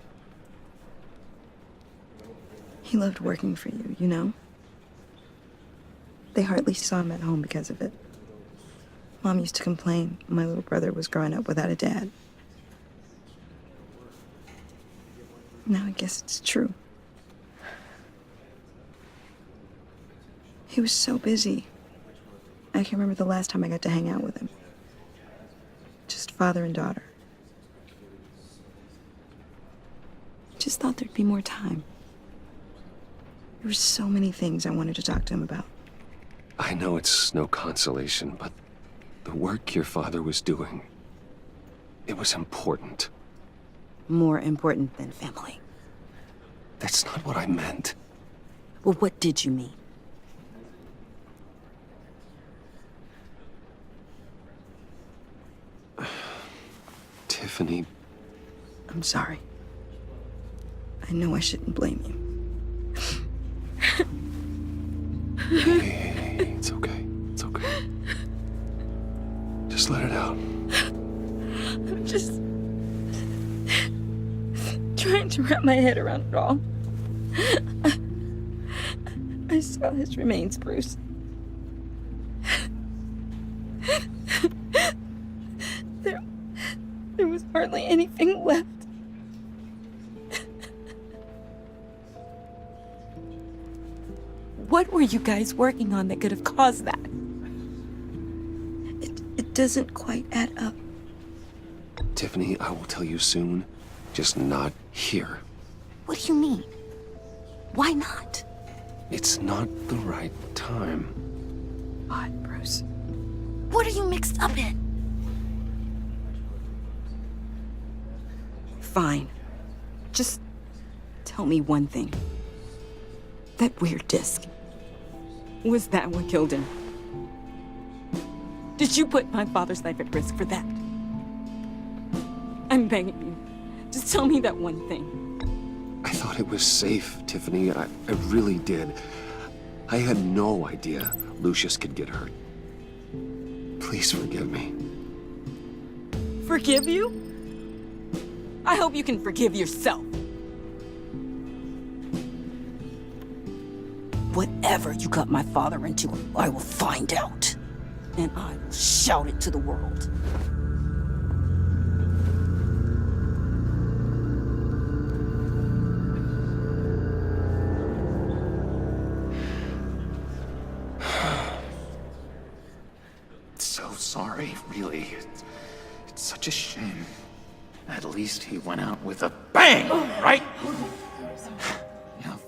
He loved working for you, you know? They hardly saw him at home because of it. Mom used to complain my little brother was growing up without a dad. Now I guess it's true. He was so busy. I can't remember the last time I got to hang out with him. Just father and daughter. Just thought there'd be more time. There were so many things I wanted to talk to him about. I know it's no consolation, but the work your father was doing, it was important. More important than family. That's not what I meant. Well, what did you mean? Tiffany. I'm sorry. I know I shouldn't blame you. Hey, it's okay. It's okay. Just let it out. I'm just trying to wrap my head around it all. I saw his remains, Bruce. There was hardly anything left. What were you guys working on that could have caused that? It doesn't quite add up. Tiffany, I will tell you soon. Just not here. What do you mean? Why not? It's not the right time. Odd, Bruce. What are you mixed up in? Fine. Just tell me one thing. That weird disc. Was that what killed him? Did you put my father's life at risk for that? I'm begging you. Just tell me that one thing. I thought it was safe, Tiffany. I really did. I had no idea Lucius could get hurt. Please forgive me. Forgive you? I hope you can forgive yourself. Whatever you got my father into, I will find out. And I will shout it to the world. So sorry, really. It's such a shame. At least he went out with a bang, right?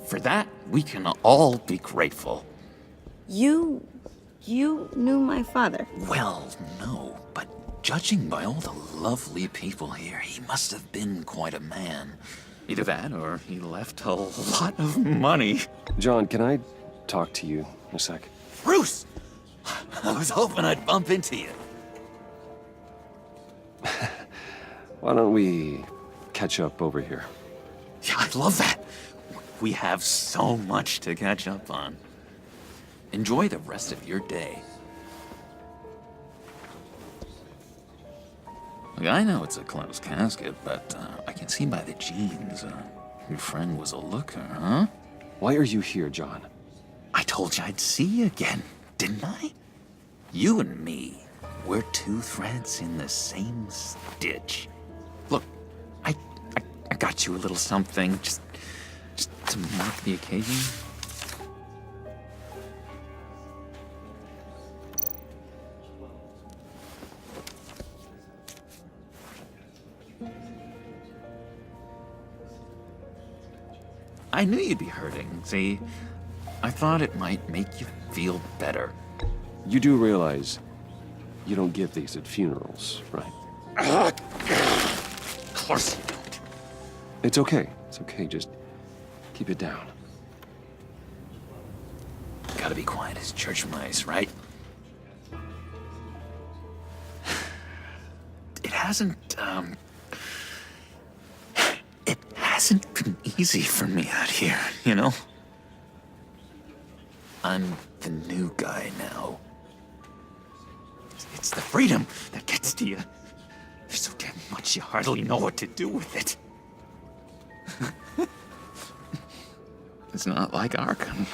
For that, we can all be grateful. You knew my father? Well, no, but judging by all the lovely people here, he must have been quite a man. Either that, or he left a lot of money. John, can I talk to you a sec? Bruce! I was hoping I'd bump into you. Why don't we catch up over here? Yeah, I love that. We have so much to catch up on. Enjoy the rest of your day. Look, I know it's a closed casket, but I can see by the jeans, your friend was a looker, huh? Why are you here, John? I told you I'd see you again, didn't I? You and me, we're two threads in the same stitch. Look, I got you a little something, just to mark the occasion. I knew you'd be hurting, see? I thought it might make you feel better. You do realize you don't give these at funerals, right? Of course you don't. It's okay. It's okay. Just keep it down. Gotta be quiet as church mice, right? It hasn't been easy for me out here, you know? I'm the new guy now. It's the freedom that gets to you. There's so damn much you hardly know what to do with it. It's not like Arkham.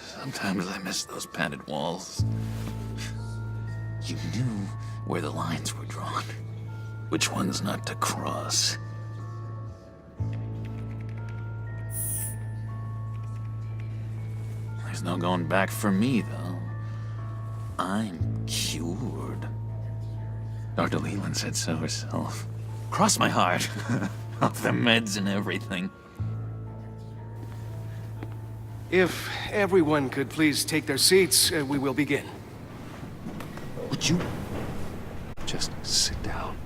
Sometimes I miss those padded walls. You knew where the lines were drawn. Which ones not to cross. There's no going back for me, though. I'm cured. Dr. Leland said so herself. Cross my heart. Off the meds and everything. If everyone could please take their seats, we will begin. Would you? Just sit down.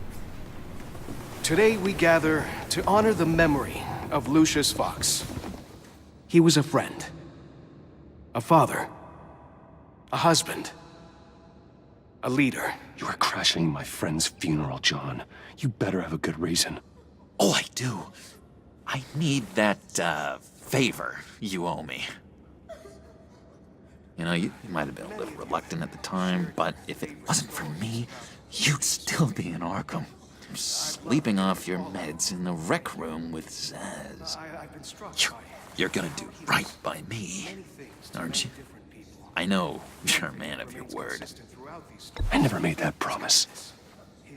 Today we gather to honor the memory of Lucius Fox. He was a friend, a father, a husband, a leader. You are crashing my friend's funeral, John. You better have a good reason. Oh, I do. I need that, favor you owe me. You know, you might have been a little reluctant at the time, but if it wasn't for me, you'd still be in Arkham. Sleeping off your meds in the rec room with Zaz. You're gonna do right by me, aren't you? I know you're a man of your word. I never made that promise.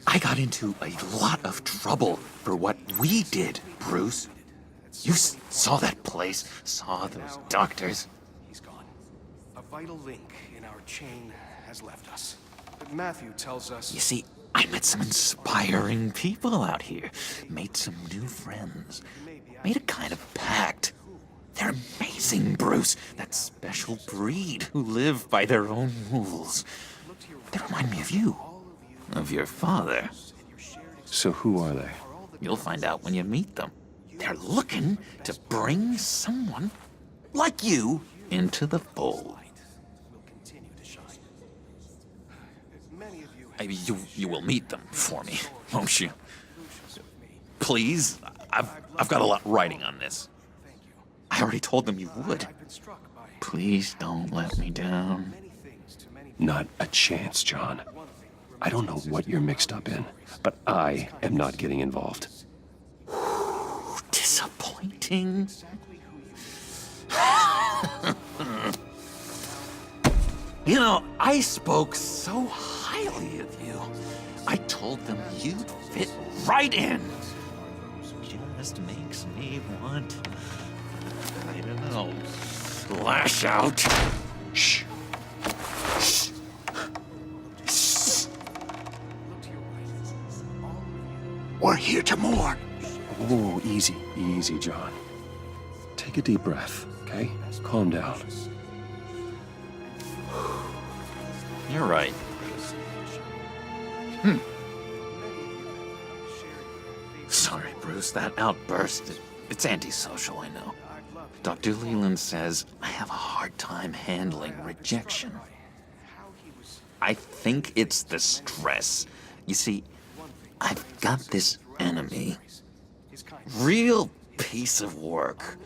I got into a lot of trouble for what we did, Bruce. You saw that place, saw those doctors. He's gone. A vital link in our chain has left us. But Matthew tells us... You see, I met some inspiring people out here. Made some new friends. Made a kind of pact. They're amazing, Bruce. That special breed who live by their own rules. They remind me of you. Of your father. So who are they? You'll find out when you meet them. They're looking to bring someone like you into the fold. You will meet them for me, won't you? Please? I've got a lot riding on this. I already told them you would. Please don't let me down. Not a chance, John. I don't know what you're mixed up in, but I am not getting involved. Disappointing. You know, I spoke so highly of you. I told them you'd fit right in. Just makes me want, I don't know, lash out. Shh. Shh. Shh. We're here to mourn. Oh, easy, easy, John. Take a deep breath, okay? Calm down. You're right. Sorry, Bruce, that outburst, it's antisocial, I know. Dr. Leland says I have a hard time handling rejection. I think it's the stress. You see, I've got this enemy. Real piece of work.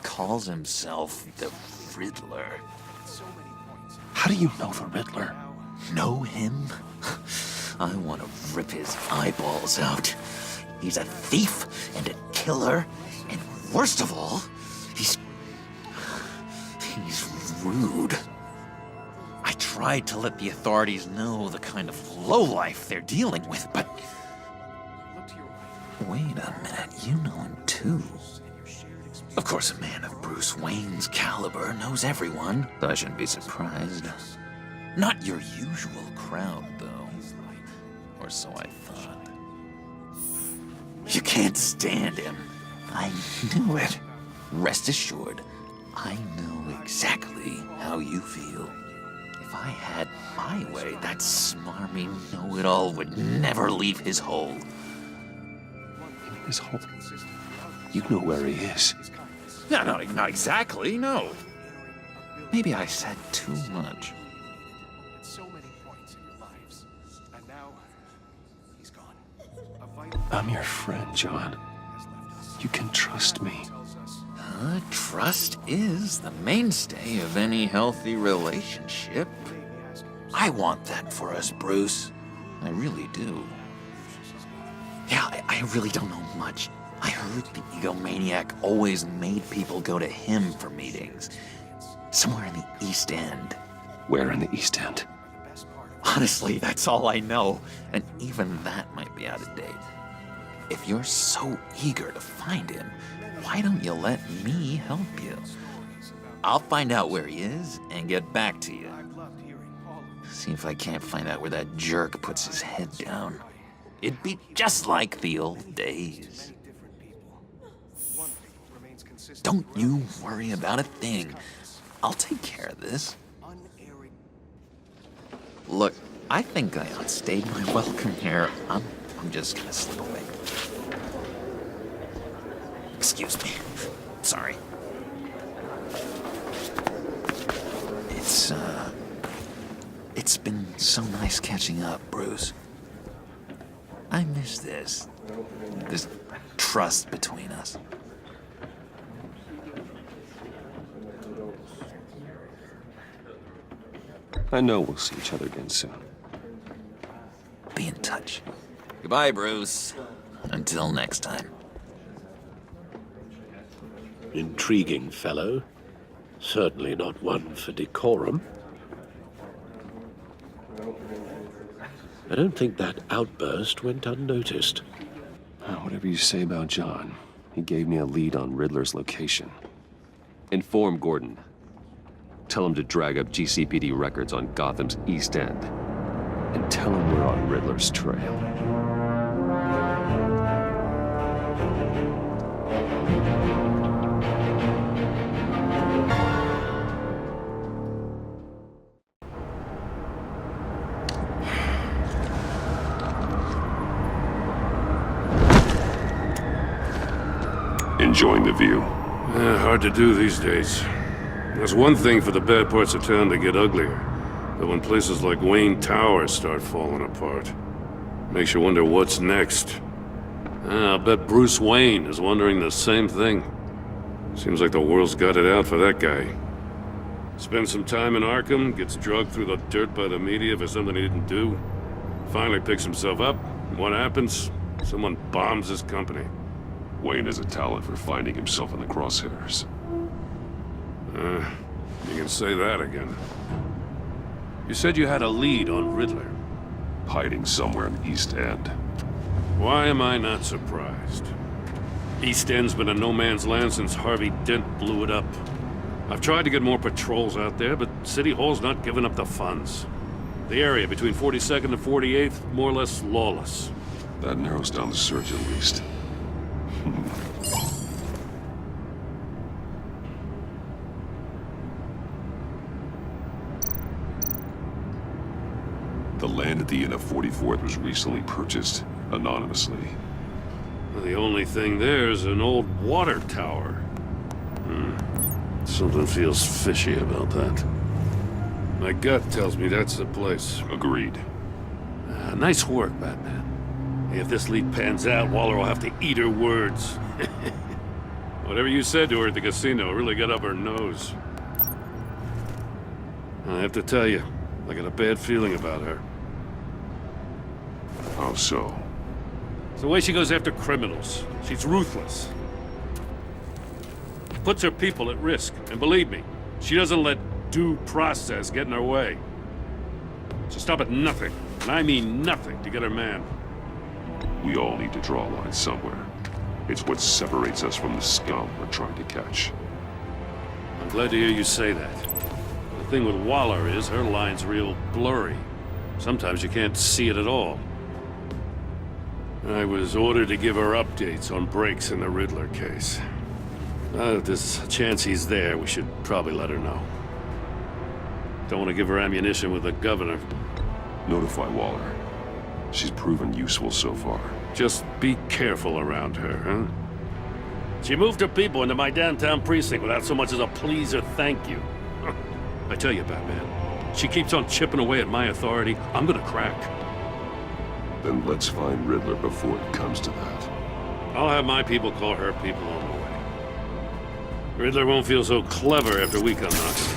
Calls himself the Riddler. How do you know the Riddler? Know him? I want to rip his eyeballs out. He's a thief and a killer, and worst of all, he's rude. I tried to let the authorities know the kind of lowlife they're dealing with, but... Wait a minute, you know him too. Of course, a man of Bruce Wayne's caliber knows everyone, so I shouldn't be surprised. Not your usual crowd, though. Or so I thought. You can't stand him. I knew it. Rest assured, I know exactly how you feel. If I had my way, that smarmy know-it-all would never leave his hole. His hole? You know where he is. No, not exactly, no. Maybe I said too much. I'm your friend, John. You can trust me. Trust is the mainstay of any healthy relationship. I want that for us, Bruce. I really do. Yeah, I really don't know much. I heard the egomaniac always made people go to him for meetings. Somewhere in the East End. Where in the East End? Honestly, that's all I know. And even that might be out of date. If you're so eager to find him, why don't you let me help you? I'll find out where he is and get back to you. See if I can't find out where that jerk puts his head down. It'd be just like the old days. Don't you worry about a thing. I'll take care of this. Look, I think I outstayed my welcome here. I'm just gonna slip away. Excuse me. Sorry. It's been so nice catching up, Bruce. I miss this trust between us. I know we'll see each other again soon. Be in touch. Goodbye, Bruce. Until next time. Intriguing fellow. Certainly not one for decorum. I don't think that outburst went unnoticed. Whatever you say about John, he gave me a lead on Riddler's location. Inform Gordon. Tell him to drag up GCPD records on Gotham's East End. And tell him we're on Riddler's trail. Enjoying the view? Hard to do these days. There's one thing for the bad parts of town to get uglier, but when places like Wayne Tower start falling apart, makes you wonder what's next. I'll bet Bruce Wayne is wondering the same thing. Seems like the world's got it out for that guy. Spends some time in Arkham, gets drugged through the dirt by the media for something he didn't do. Finally picks himself up. What happens? Someone bombs his company. Wayne has a talent for finding himself in the crosshairs. You can say that again. You said you had a lead on Riddler. Hiding somewhere in the East End. Why am I not surprised? East End's been a no-man's land since Harvey Dent blew it up. I've tried to get more patrols out there, but City Hall's not giving up the funds. The area between 42nd and 48th, more or less lawless. That narrows down the search at least. The land at the end of 44th was recently purchased, anonymously. The only thing there is an old water tower. Something feels fishy about that. My gut tells me that's the place. Agreed. Nice work, Batman. If this lead pans out, Waller will have to eat her words. Whatever you said to her at the casino really got up her nose. I have to tell you, I got a bad feeling about her. How so? It's the way she goes after criminals. She's ruthless. Puts her people at risk. And believe me, she doesn't let due process get in her way. She'll stop at nothing, and I mean nothing, to get her man. We all need to draw a line somewhere. It's what separates us from the scum we're trying to catch. I'm glad to hear you say that. The thing with Waller is her line's real blurry. Sometimes you can't see it at all. I was ordered to give her updates on breaks in the Riddler case. If there's a chance he's there, we should probably let her know. Don't want to give her ammunition with the governor. Notify Waller. She's proven useful so far. Just be careful around her, huh? She moved her people into my downtown precinct without so much as a please or thank you. I tell you, Batman, she keeps on chipping away at my authority. I'm gonna crack. Then let's find Riddler before it comes to that. I'll have my people call her people on the way. Riddler won't feel so clever after we come knocking.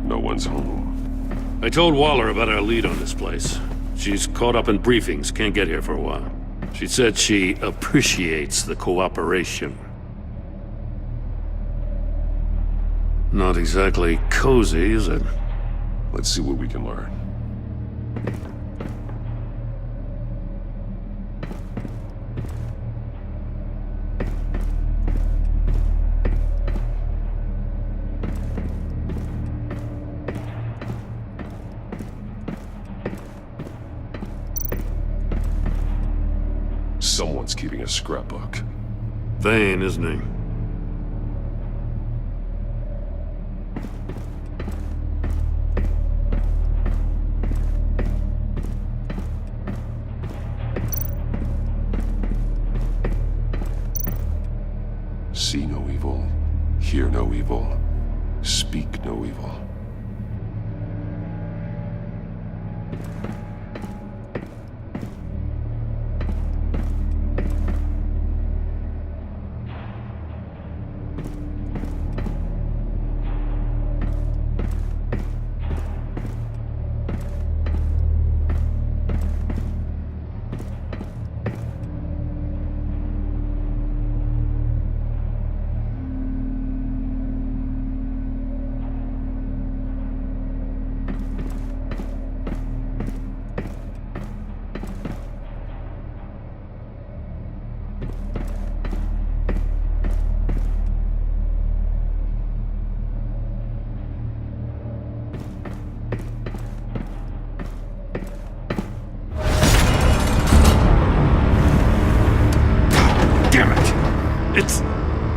No one's home. I told Waller about our lead on this place. She's caught up in briefings, can't get here for a while. She said she appreciates the cooperation. Not exactly cozy, is it? Let's see what we can learn. Someone's keeping a scrapbook. Vane, isn't he? See no evil, hear no evil, speak no evil.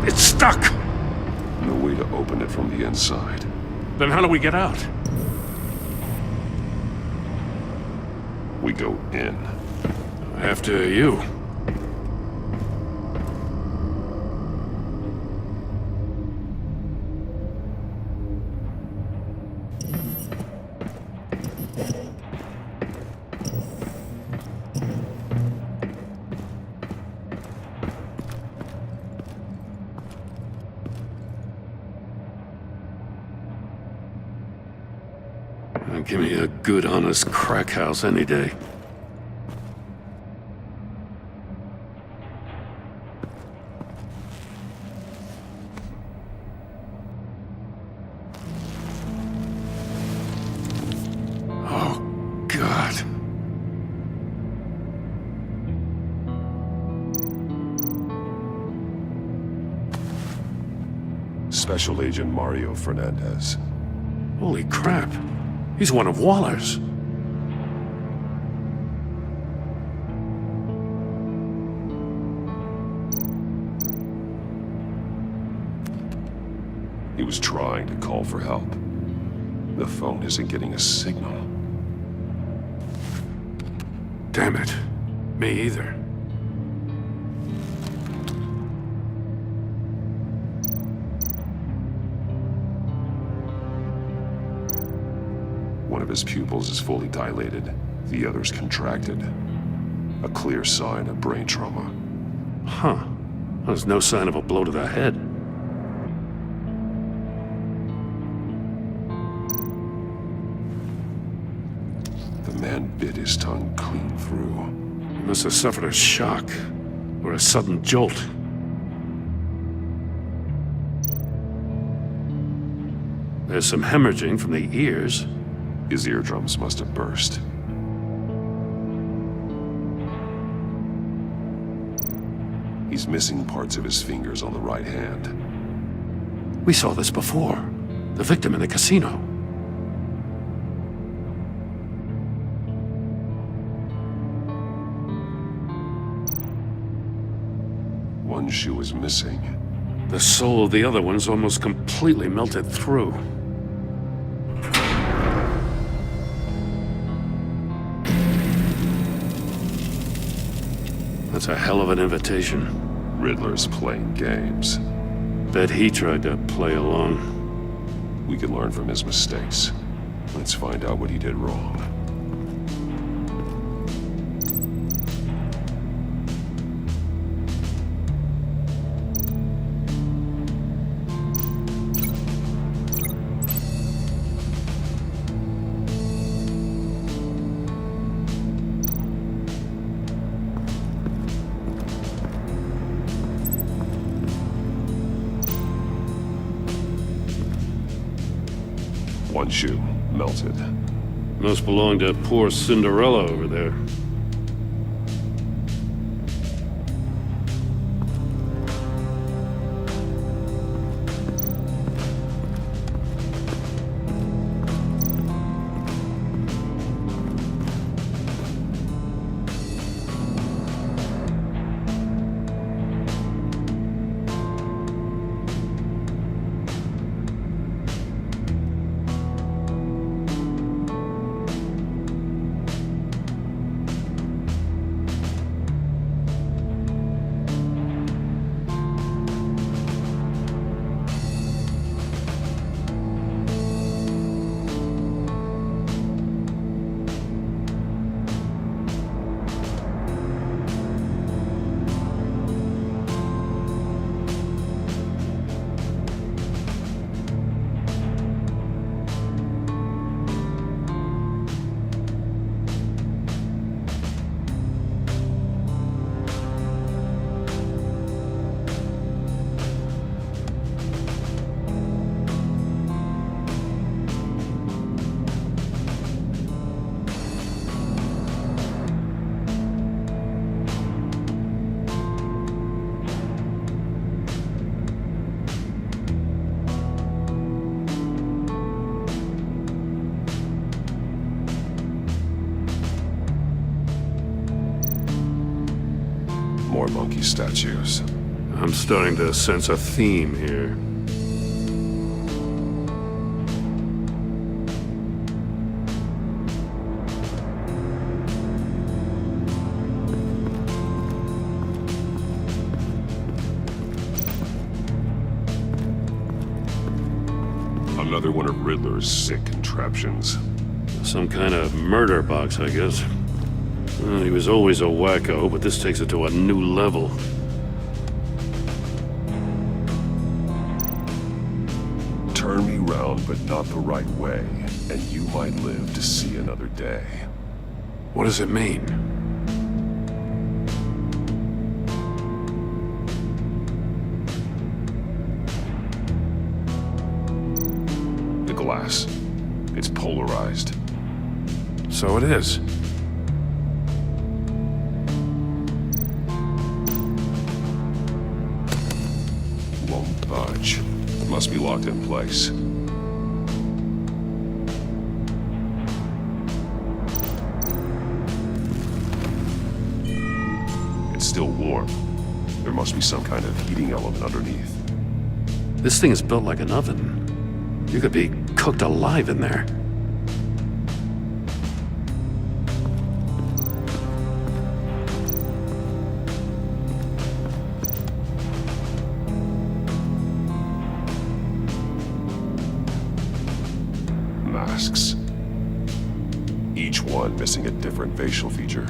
It's stuck! No way to open it from the inside. Then how do we get out? We go in. After you. Give me a good, honest crack house any day. Special Agent Mario Fernandez. Holy crap. He's one of Waller's. He was trying to call for help. The phone isn't getting a signal. Damn it. Me either. One of his pupils is fully dilated, the other's contracted. A clear sign of brain trauma. Huh. There's no sign of a blow to the head. The man bit his tongue clean through. He must have suffered a shock, or a sudden jolt. There's some hemorrhaging from the ears. His eardrums must have burst. He's missing parts of his fingers on the right hand. We saw this before. The victim in the casino. One shoe is missing. The sole of the other one's almost completely melted through. That's a hell of an invitation. Riddler's playing games. Bet he tried to play along. We can learn from his mistakes. Let's find out what he did wrong. One shoe, melted. Must belong to poor Cinderella over there. More monkey statues. I'm starting to sense a theme here. Another one of Riddler's sick contraptions. Some kind of murder box, I guess. Well, he was always a wacko, but this takes it to a new level. Turn me round, but not the right way, and you might live to see another day. What does it mean? The glass. It's polarized. So it is. Won't budge. Must be locked in place. It's still warm. There must be some kind of heating element underneath. This thing is built like an oven. You could be cooked alive in there. Masks. Each one missing a different facial feature.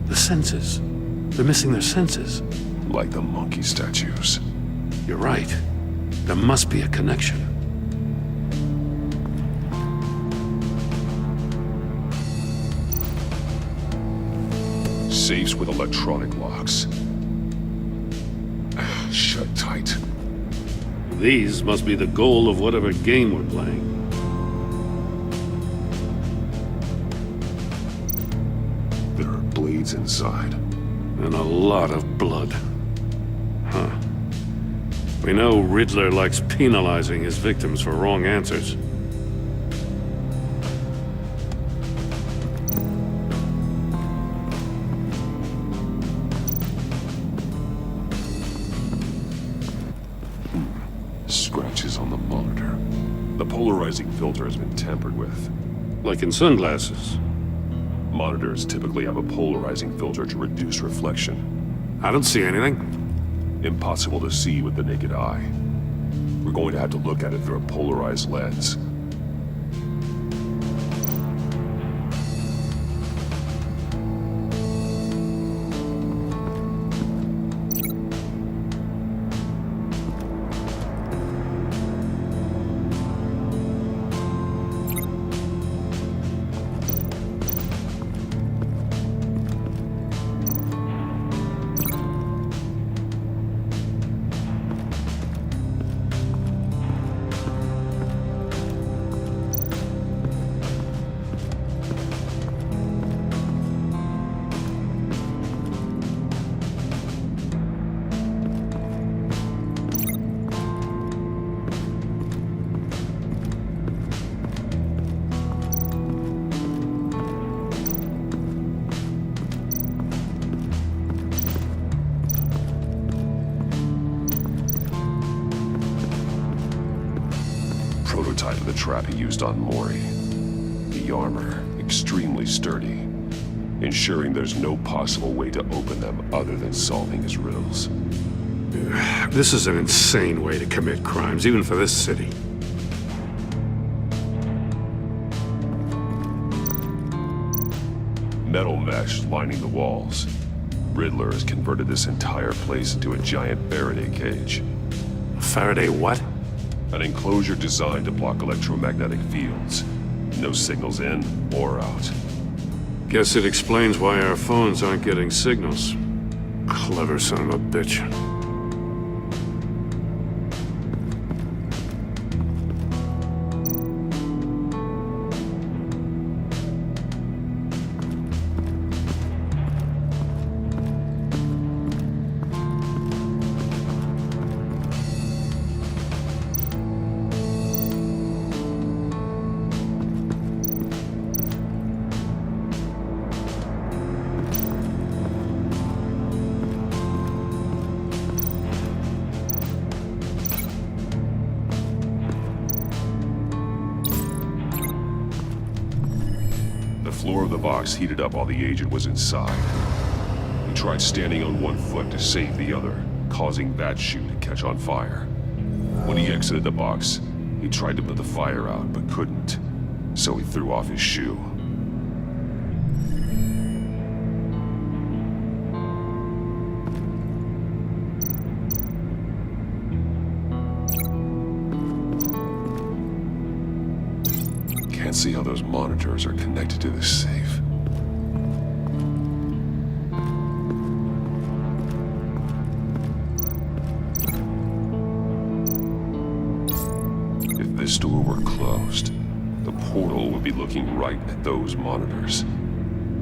The senses. They're missing their senses. Like the monkey statues. You're right. There must be a connection. Safes with electronic locks. Shut tight. These must be the goal of whatever game we're playing. There are blades inside. And a lot of blood. Huh. We know Riddler likes penalizing his victims for wrong answers. Scratches on the monitor. The polarizing filter has been tampered with. Like in sunglasses. Monitors typically have a polarizing filter to reduce reflection. I don't see anything. Impossible to see with the naked eye. We're going to have to look at it through a polarized lens. Prototype of the trap he used on Mori. The armor, extremely sturdy, ensuring there's no possible way to open them other than solving his riddles. This is an insane way to commit crimes, even for this city. Metal mesh lining the walls. Riddler has converted this entire place into a giant Faraday cage. Faraday what? An enclosure designed to block electromagnetic fields. No signals in or out. Guess it explains why our phones aren't getting signals. Clever son of a bitch. The floor of the box heated up while the agent was inside. He tried standing on one foot to save the other, causing that shoe to catch on fire. When he exited the box, he tried to put the fire out, but couldn't, so he threw off his shoe. Can't see how those monitors are connected to this safe. If this door were closed, the portal would be looking right at those monitors.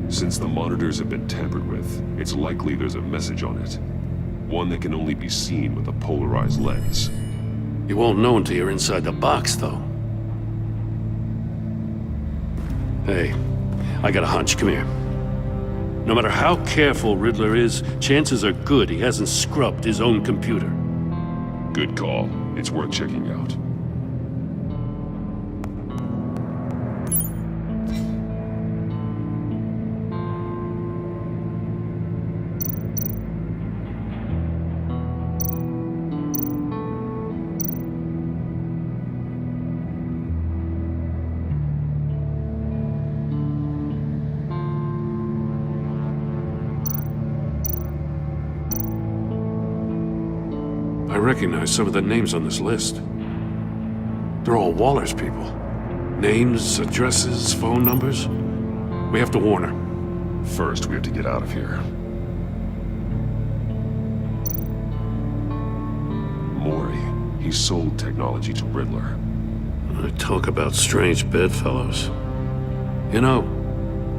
Since the monitors have been tampered with, it's likely there's a message on it. One that can only be seen with a polarized lens. You won't know until you're inside the box, though. Hey, I got a hunch. Come here. No matter how careful Riddler is, chances are good he hasn't scrubbed his own computer. Good call. It's worth checking out. I recognize some of the names on this list. They're all Waller's people. Names, addresses, phone numbers. We have to warn her. First, we have to get out of here. Mori, he sold technology to Riddler. Talk about strange bedfellows. You know,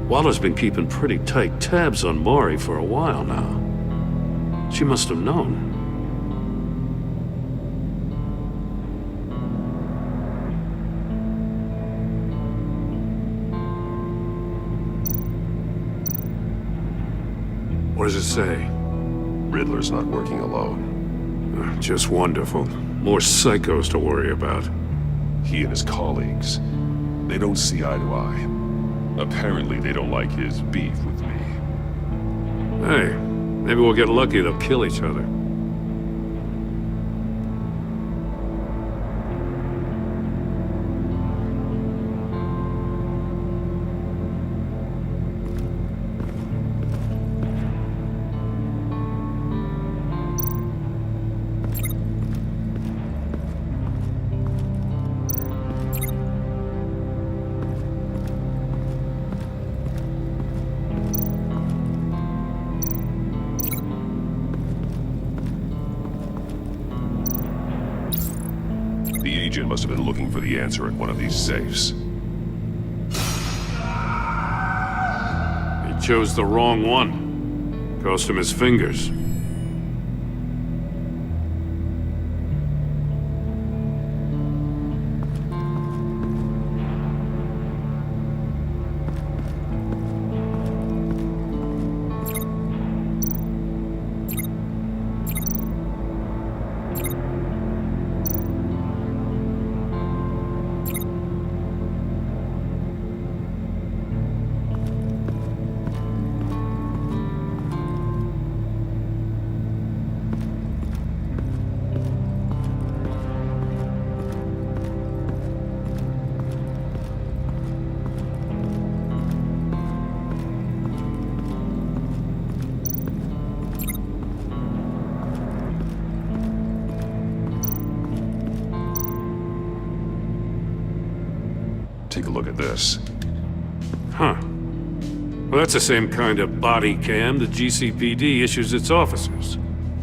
Waller's been keeping pretty tight tabs on Mori for a while now. She must have known. What does it say? Riddler's not working alone. Just wonderful. More psychos to worry about. He and his colleagues, they don't see eye to eye. Apparently, they don't like his beef with me. Hey, maybe we'll get lucky they'll kill each other. The agent must have been looking for the answer in one of these safes. He chose the wrong one. Cost him his fingers. Take a look at this. Huh. Well, that's the same kind of body cam the GCPD issues its officers.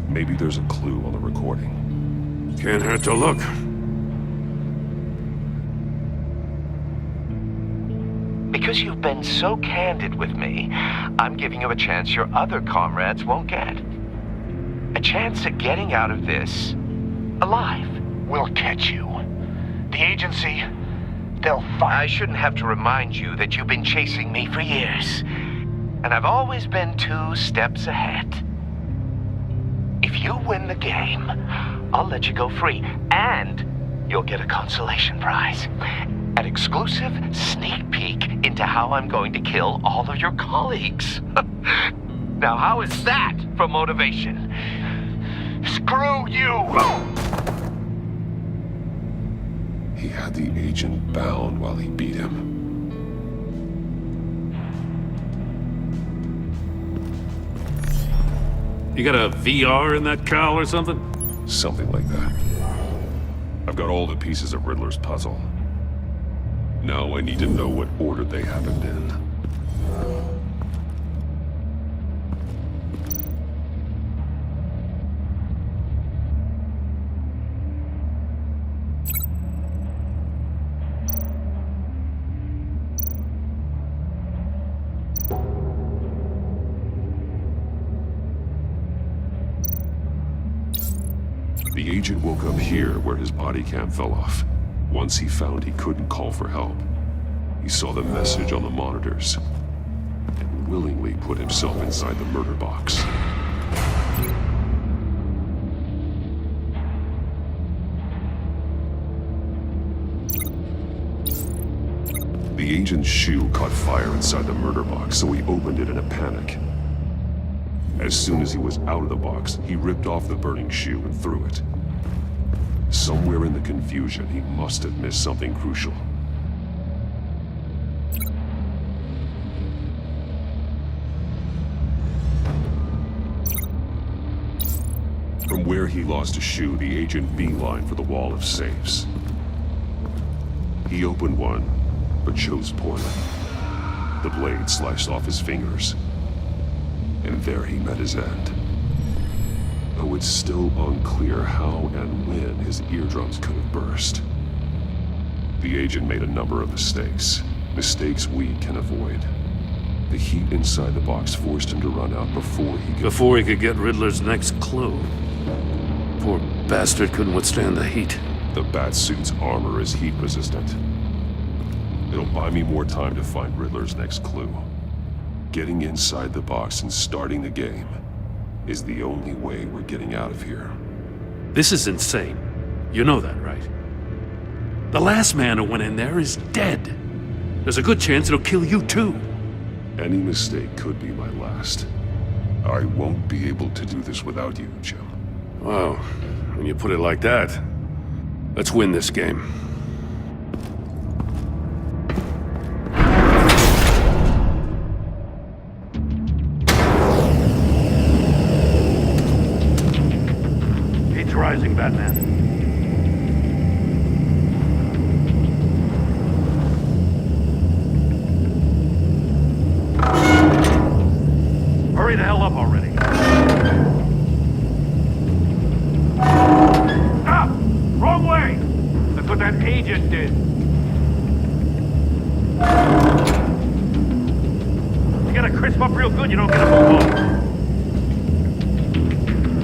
Maybe there's a clue on the recording. Can't hurt to look. Because you've been so candid with me, I'm giving you a chance your other comrades won't get. A chance at getting out of this alive. We'll catch you. The agency, they'll find... I shouldn't have to remind you that you've been chasing me for years. And I've always been 2 steps ahead. If you win the game, I'll let you go free. And you'll get a consolation prize. An exclusive sneak peek into how I'm going to kill all of your colleagues. Now, how is that for motivation? Screw you! He had the agent bound while he beat him. You got a VR in that cowl or something? Something like that. I've got all the pieces of Riddler's puzzle. Now I need to know what order they happened in. agent woke up here where his body cam fell off. Once he found he couldn't call for help, he saw the message on the monitors and willingly put himself inside the murder box. The agent's shoe caught fire inside the murder box, so he opened it in a panic. As soon as he was out of the box, he ripped off the burning shoe and threw it. Somewhere in the confusion, he must have missed something crucial. From where he lost a shoe, the agent beelined for the wall of safes. He opened one, but chose poorly. The blade sliced off his fingers, and there he met his end. Though it's still unclear how and when his eardrums could have burst. The agent made a number of mistakes. Mistakes we can avoid. The heat inside the box forced him to run out before he could get Riddler's next clue. Poor bastard couldn't withstand the heat. The Batsuit's armor is heat resistant. It'll buy me more time to find Riddler's next clue. Getting inside the box and starting the game is the only way we're getting out of here. This is insane. You know that, right? The last man who went in there is dead. There's a good chance it'll kill you too. Any mistake could be my last. I won't be able to do this without you, Jim. Wow, when you put it like that, let's win this game. Heat's rising, Batman. Hurry the hell up already. Ah! Wrong way! That's what that agent did. You gotta crisp up real good, you don't get a move on.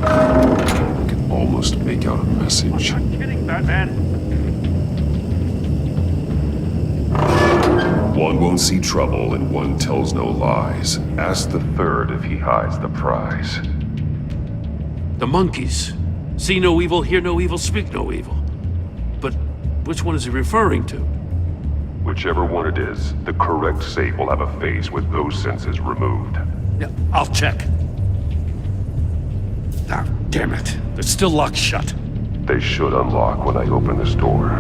I can almost make out a message. I'm not kidding, Batman. One won't see trouble and one tells no lies. Ask the third if he hides the prize. The monkeys. See no evil, hear no evil, speak no evil. But which one is he referring to? Whichever one it is, the correct safe will have a face with those senses removed. Yeah, I'll check. Ah, damn it. They're still locked shut. They should unlock when I open this door.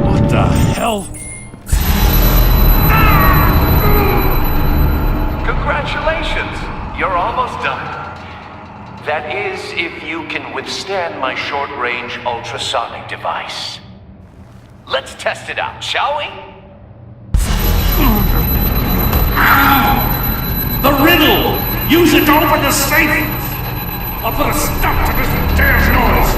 What the hell? Congratulations! You're almost done. That is, if you can withstand my short-range ultrasonic device. Let's test it out, shall we? The riddle! Use it to open the safe! I'll put a stop to this damn noise!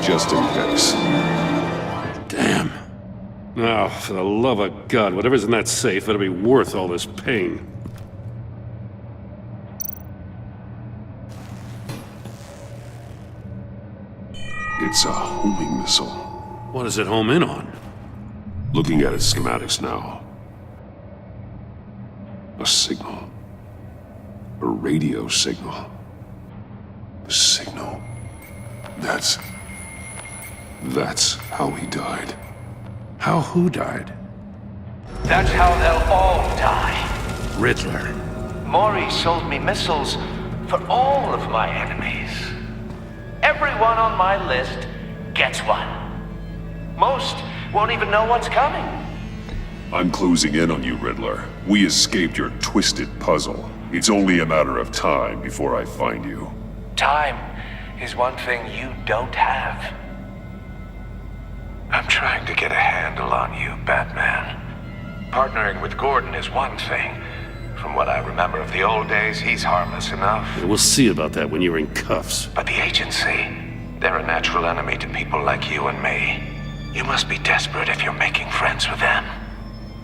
Just in case. Damn. Now, for the love of God, whatever's in that safe better be worth all this pain. It's a homing missile. What does it home in on? Looking at its schematics now. A signal. A radio signal. A signal. That's That's how he died. How who died? That's how they'll all die. Riddler. Maury sold me missiles for all of my enemies. Everyone on my list gets one. Most won't even know what's coming. I'm closing in on you, Riddler. We escaped your twisted puzzle. It's only a matter of time before I find you. Time is one thing you don't have. I'm trying to get a handle on you, Batman. Partnering with Gordon is one thing. From what I remember of the old days, he's harmless enough. Yeah, we'll see about that when you're in cuffs. But the agency, they're a natural enemy to people like you and me. You must be desperate if you're making friends with them.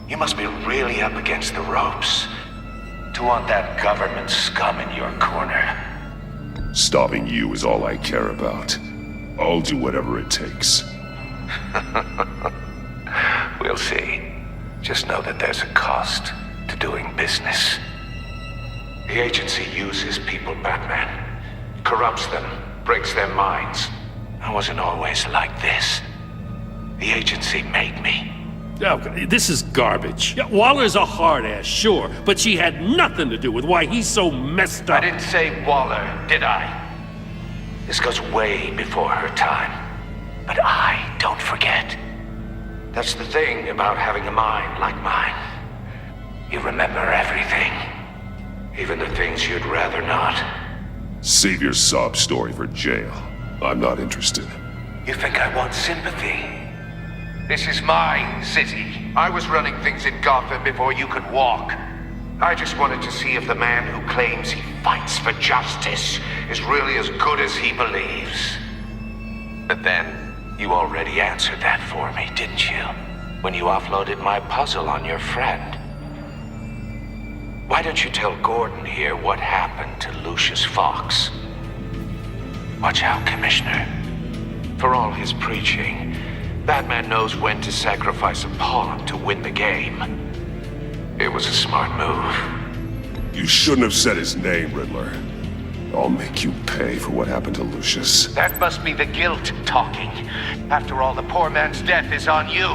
You must be really up against the ropes to want that government scum in your corner. Stopping you is all I care about. I'll do whatever it takes. We'll see. Just know that there's a cost to doing business. The agency uses people, Batman. Corrupts them, breaks their minds. I wasn't always like this. The agency made me. Oh, this is garbage. Yeah, Waller's a hard ass, sure, but she had nothing to do with why he's so messed up. I didn't say Waller, did I? This goes way before her time. But I don't forget. That's the thing about having a mind like mine. You remember everything. Even the things you'd rather not. Save your sob story for jail. I'm not interested. You think I want sympathy? This is my city. I was running things in Gotham before you could walk. I just wanted to see if the man who claims he fights for justice is really as good as he believes. But then, you already answered that for me, didn't you? When you offloaded my puzzle on your friend. Why don't you tell Gordon here what happened to Lucius Fox? Watch out, Commissioner. For all his preaching, Batman knows when to sacrifice a pawn to win the game. It was a smart move. You shouldn't have said his name, Riddler. I'll make you pay for what happened to Lucius. That must be the guilt talking. After all, the poor man's death is on you.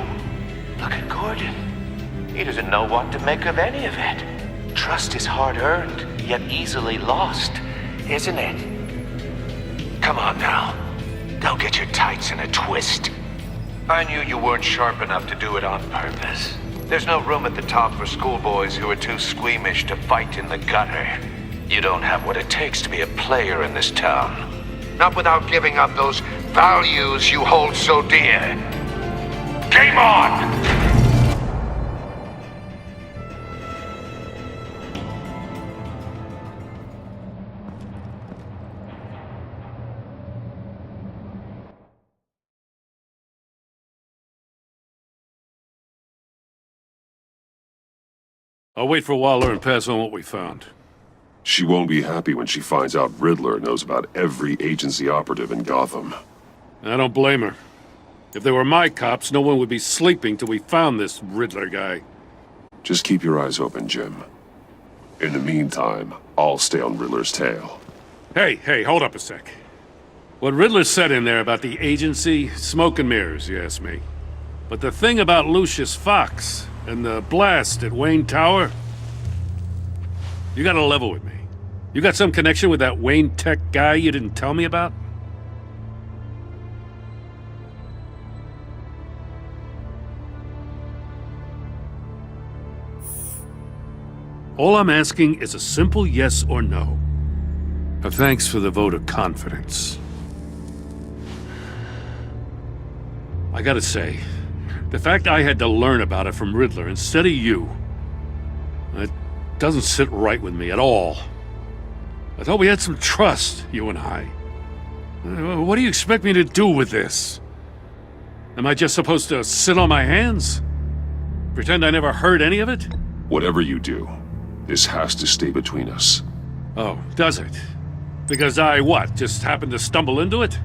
Look at Gordon. He doesn't know what to make of any of it. Trust is hard-earned, yet easily lost, isn't it? Come on now. Don't get your tights in a twist. I knew you weren't sharp enough to do it on purpose. There's no room at the top for schoolboys who are too squeamish to fight in the gutter. You don't have what it takes to be a player in this town. Not without giving up those values you hold so dear. Game on! I'll wait for Waller and pass on what we found. She won't be happy when she finds out Riddler knows about every agency operative in Gotham. I don't blame her. If they were my cops, no one would be sleeping till we found this Riddler guy. Just keep your eyes open, Jim. In the meantime, I'll stay on Riddler's tail. Hey, hold up a sec. What Riddler said in there about the agency, smoke and mirrors, you ask me. But the thing about Lucius Fox and the blast at Wayne Tower, you gotta level with me. You got some connection with that Wayne Tech guy you didn't tell me about? All I'm asking is a simple yes or no. Thanks for the vote of confidence. I gotta say, the fact I had to learn about it from Riddler instead of you, it doesn't sit right with me at all. I thought we had some trust, you and I. What do you expect me to do with this? Am I just supposed to sit on my hands? Pretend I never heard any of it? Whatever you do, this has to stay between us. Oh, does it? Because I, what, just happened to stumble into it?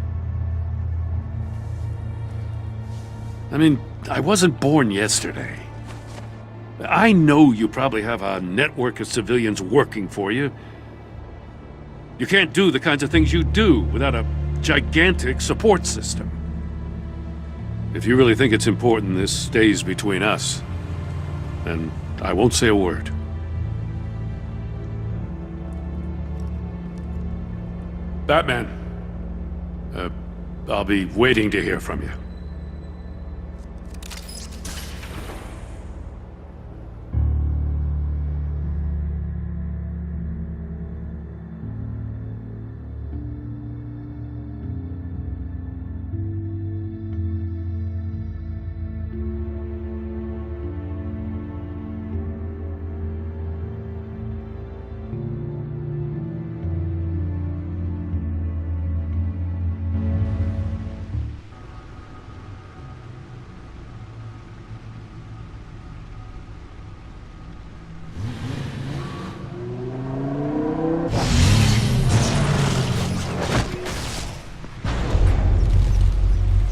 I mean, I wasn't born yesterday. I know you probably have a network of civilians working for you. You can't do the kinds of things you do without a gigantic support system. If you really think it's important this stays between us, then I won't say a word. Batman, I'll be waiting to hear from you.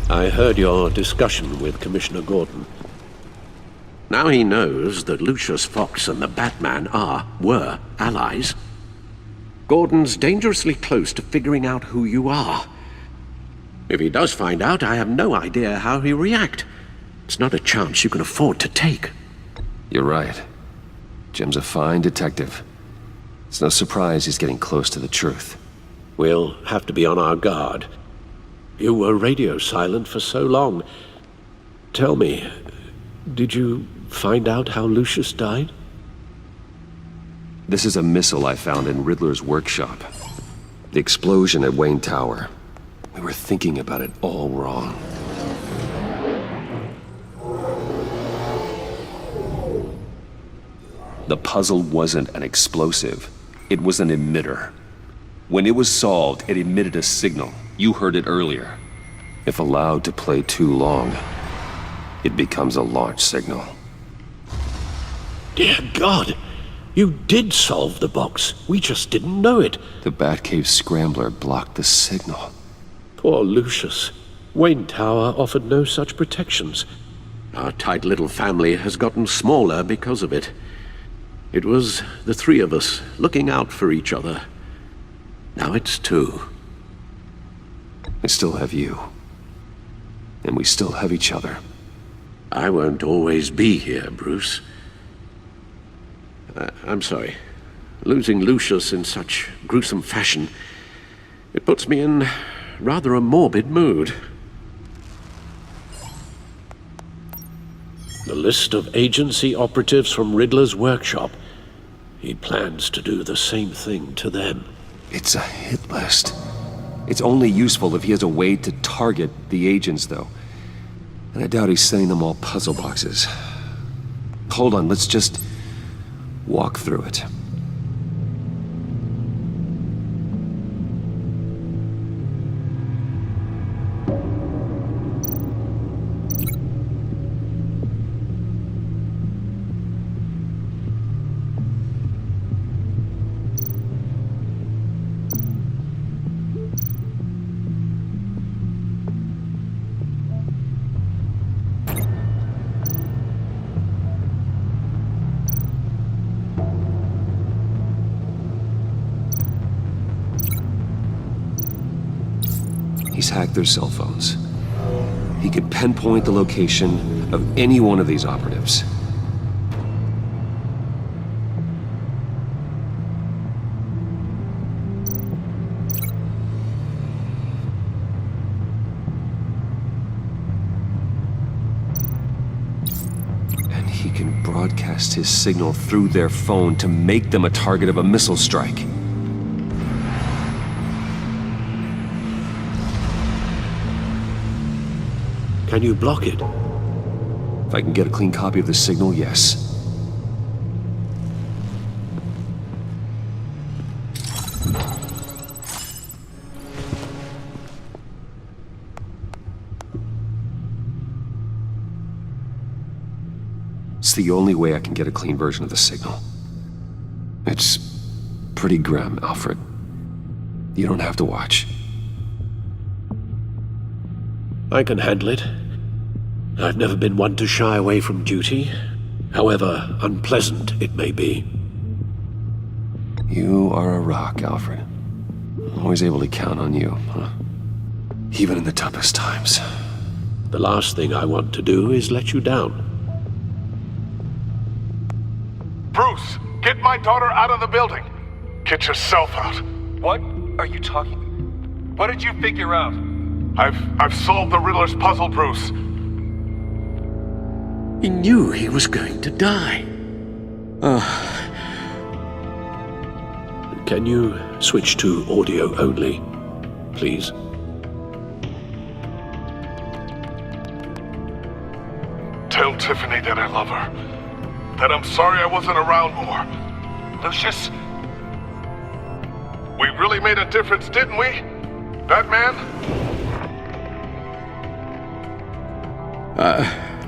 I heard your discussion with Commissioner Gordon. Now he knows that Lucius Fox and the Batman were allies. Gordon's dangerously close to figuring out who you are. If he does find out, I have no idea how he'll react. It's not a chance you can afford to take. You're right. Jim's a fine detective. It's no surprise he's getting close to the truth. We'll have to be on our guard. You were radio silent for so long. Tell me, did you find out how Lucius died? This is a missile I found in Riddler's workshop. The explosion at Wayne Tower. We were thinking about it all wrong. The puzzle wasn't an explosive. It was an emitter. When it was solved, it emitted a signal. You heard it earlier. If allowed to play too long, it becomes a launch signal. Dear God! You did solve the box. We just didn't know it. The Batcave scrambler blocked the signal. Poor Lucius. Wayne Tower offered no such protections. Our tight little family has gotten smaller because of it. It was the three of us looking out for each other. Now it's two. I still have you. And we still have each other. I won't always be here, Bruce. I'm sorry. Losing Lucius in such gruesome fashion, it puts me in rather a morbid mood. The list of agency operatives from Riddler's workshop. He plans to do the same thing to them. It's a hit list. It's only useful if he has a way to target the agents, though. And I doubt he's sending them all puzzle boxes. Hold on, let's just walk through it. He's hacked their cell phones. He could pinpoint the location of any one of these operatives. And he can broadcast his signal through their phone to make them a target of a missile strike. Can you block it? If I can get a clean copy of the signal, yes. It's the only way I can get a clean version of the signal. It's pretty grim, Alfred. You don't have to watch. I can handle it. I've never been one to shy away from duty, however unpleasant it may be. You are a rock, Alfred. Always able to count on you, huh? Even in the toughest times. The last thing I want to do is let you down. Bruce, get my daughter out of the building. Get yourself out. What are you talking? What did you figure out? I've solved the Riddler's puzzle, Bruce. He knew he was going to die. Can you switch to audio only, please? Tell Tiffany that I love her. That I'm sorry I wasn't around more. Lucius? We really made a difference, didn't we? Batman?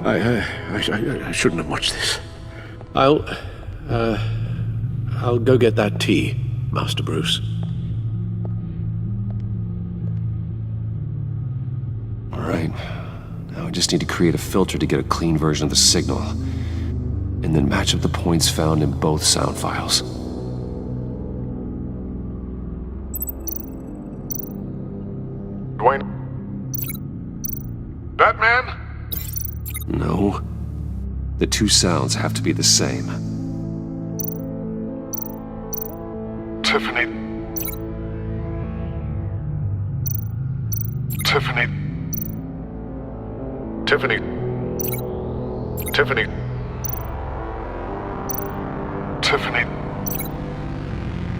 I shouldn't have watched this. I'll go get that tea, Master Bruce. All right. Now I just need to create a filter to get a clean version of the signal, and then match up the points found in both sound files. Dwayne? Batman? No. The two sounds have to be the same. Tiffany. Tiffany. Tiffany. Tiffany. Tiffany.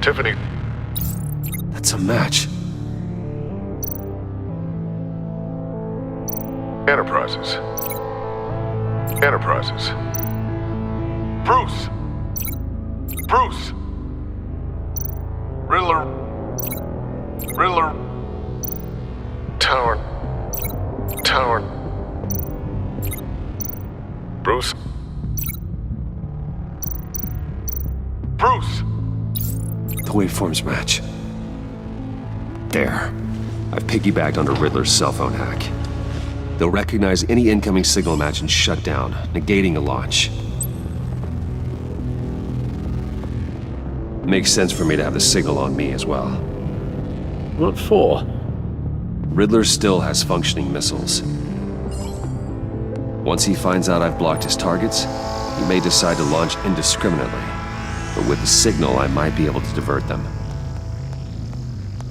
Tiffany. That's a match. Enterprises. Enterprises. Bruce! Bruce! Riddler. Riddler. Tower. Tower. Bruce. Bruce! The waveforms match. There. I've piggybacked onto Riddler's cell phone hack. They'll recognize any incoming signal match and shut down, negating a launch. Makes sense for me to have the signal on me as well. What for? Riddler still has functioning missiles. Once he finds out I've blocked his targets, he may decide to launch indiscriminately. But with the signal, I might be able to divert them.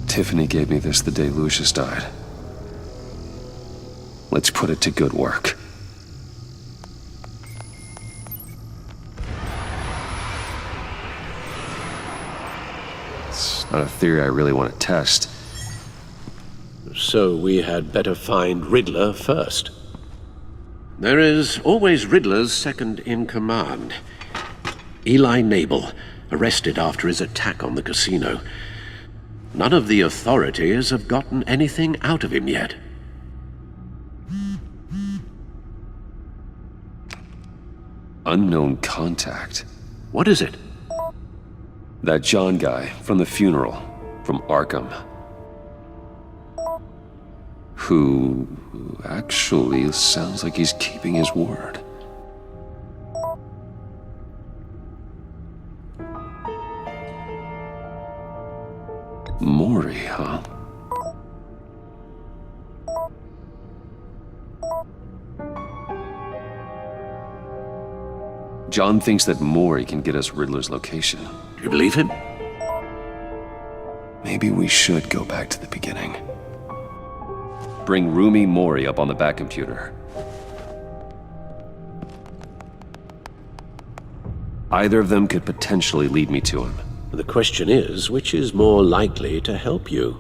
Tiffany gave me this the day Lucius died. Let's put it to good work. It's not a theory I really want to test. So we had better find Riddler first. There is always Riddler's second in command. Eli Nabel, arrested after his attack on the casino. None of the authorities have gotten anything out of him yet. Unknown contact. What is it? That John guy from the funeral, from Arkham. Who actually sounds like he's keeping his word. Mori, huh? John thinks that Mori can get us Riddler's location. Do you believe him? Maybe we should go back to the beginning. Bring Rumi Mori up on the back computer. Either of them could potentially lead me to him. The question is, which is more likely to help you?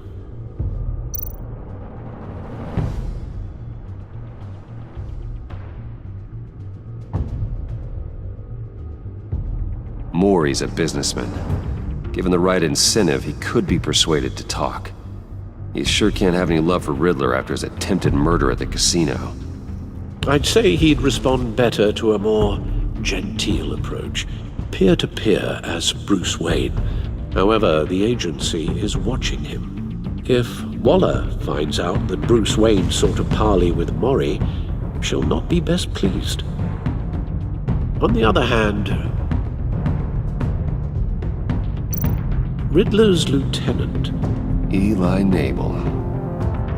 Mori's a businessman. Given the right incentive, he could be persuaded to talk. He sure can't have any love for Riddler after his attempted murder at the casino. I'd say he'd respond better to a more genteel approach. Peer-to-peer as Bruce Wayne. However, the agency is watching him. If Waller finds out that Bruce Wayne sought a parley with Mori, she'll not be best pleased. On the other hand, Riddler's lieutenant, Eli Nabel,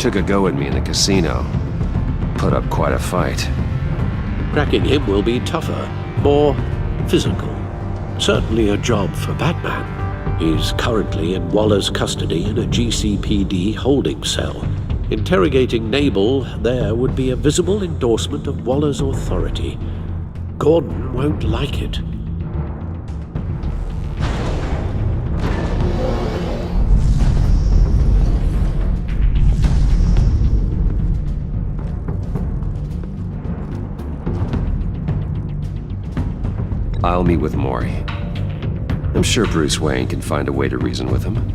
took a go at me in the casino. put up quite a fight. Cracking him will be tougher, more physical. Certainly a job for Batman. He's currently in Waller's custody in a GCPD holding cell. Interrogating Nabel there would be a visible endorsement of Waller's authority. Gordon won't like it. I'll meet with Maury. I'm sure Bruce Wayne can find a way to reason with him.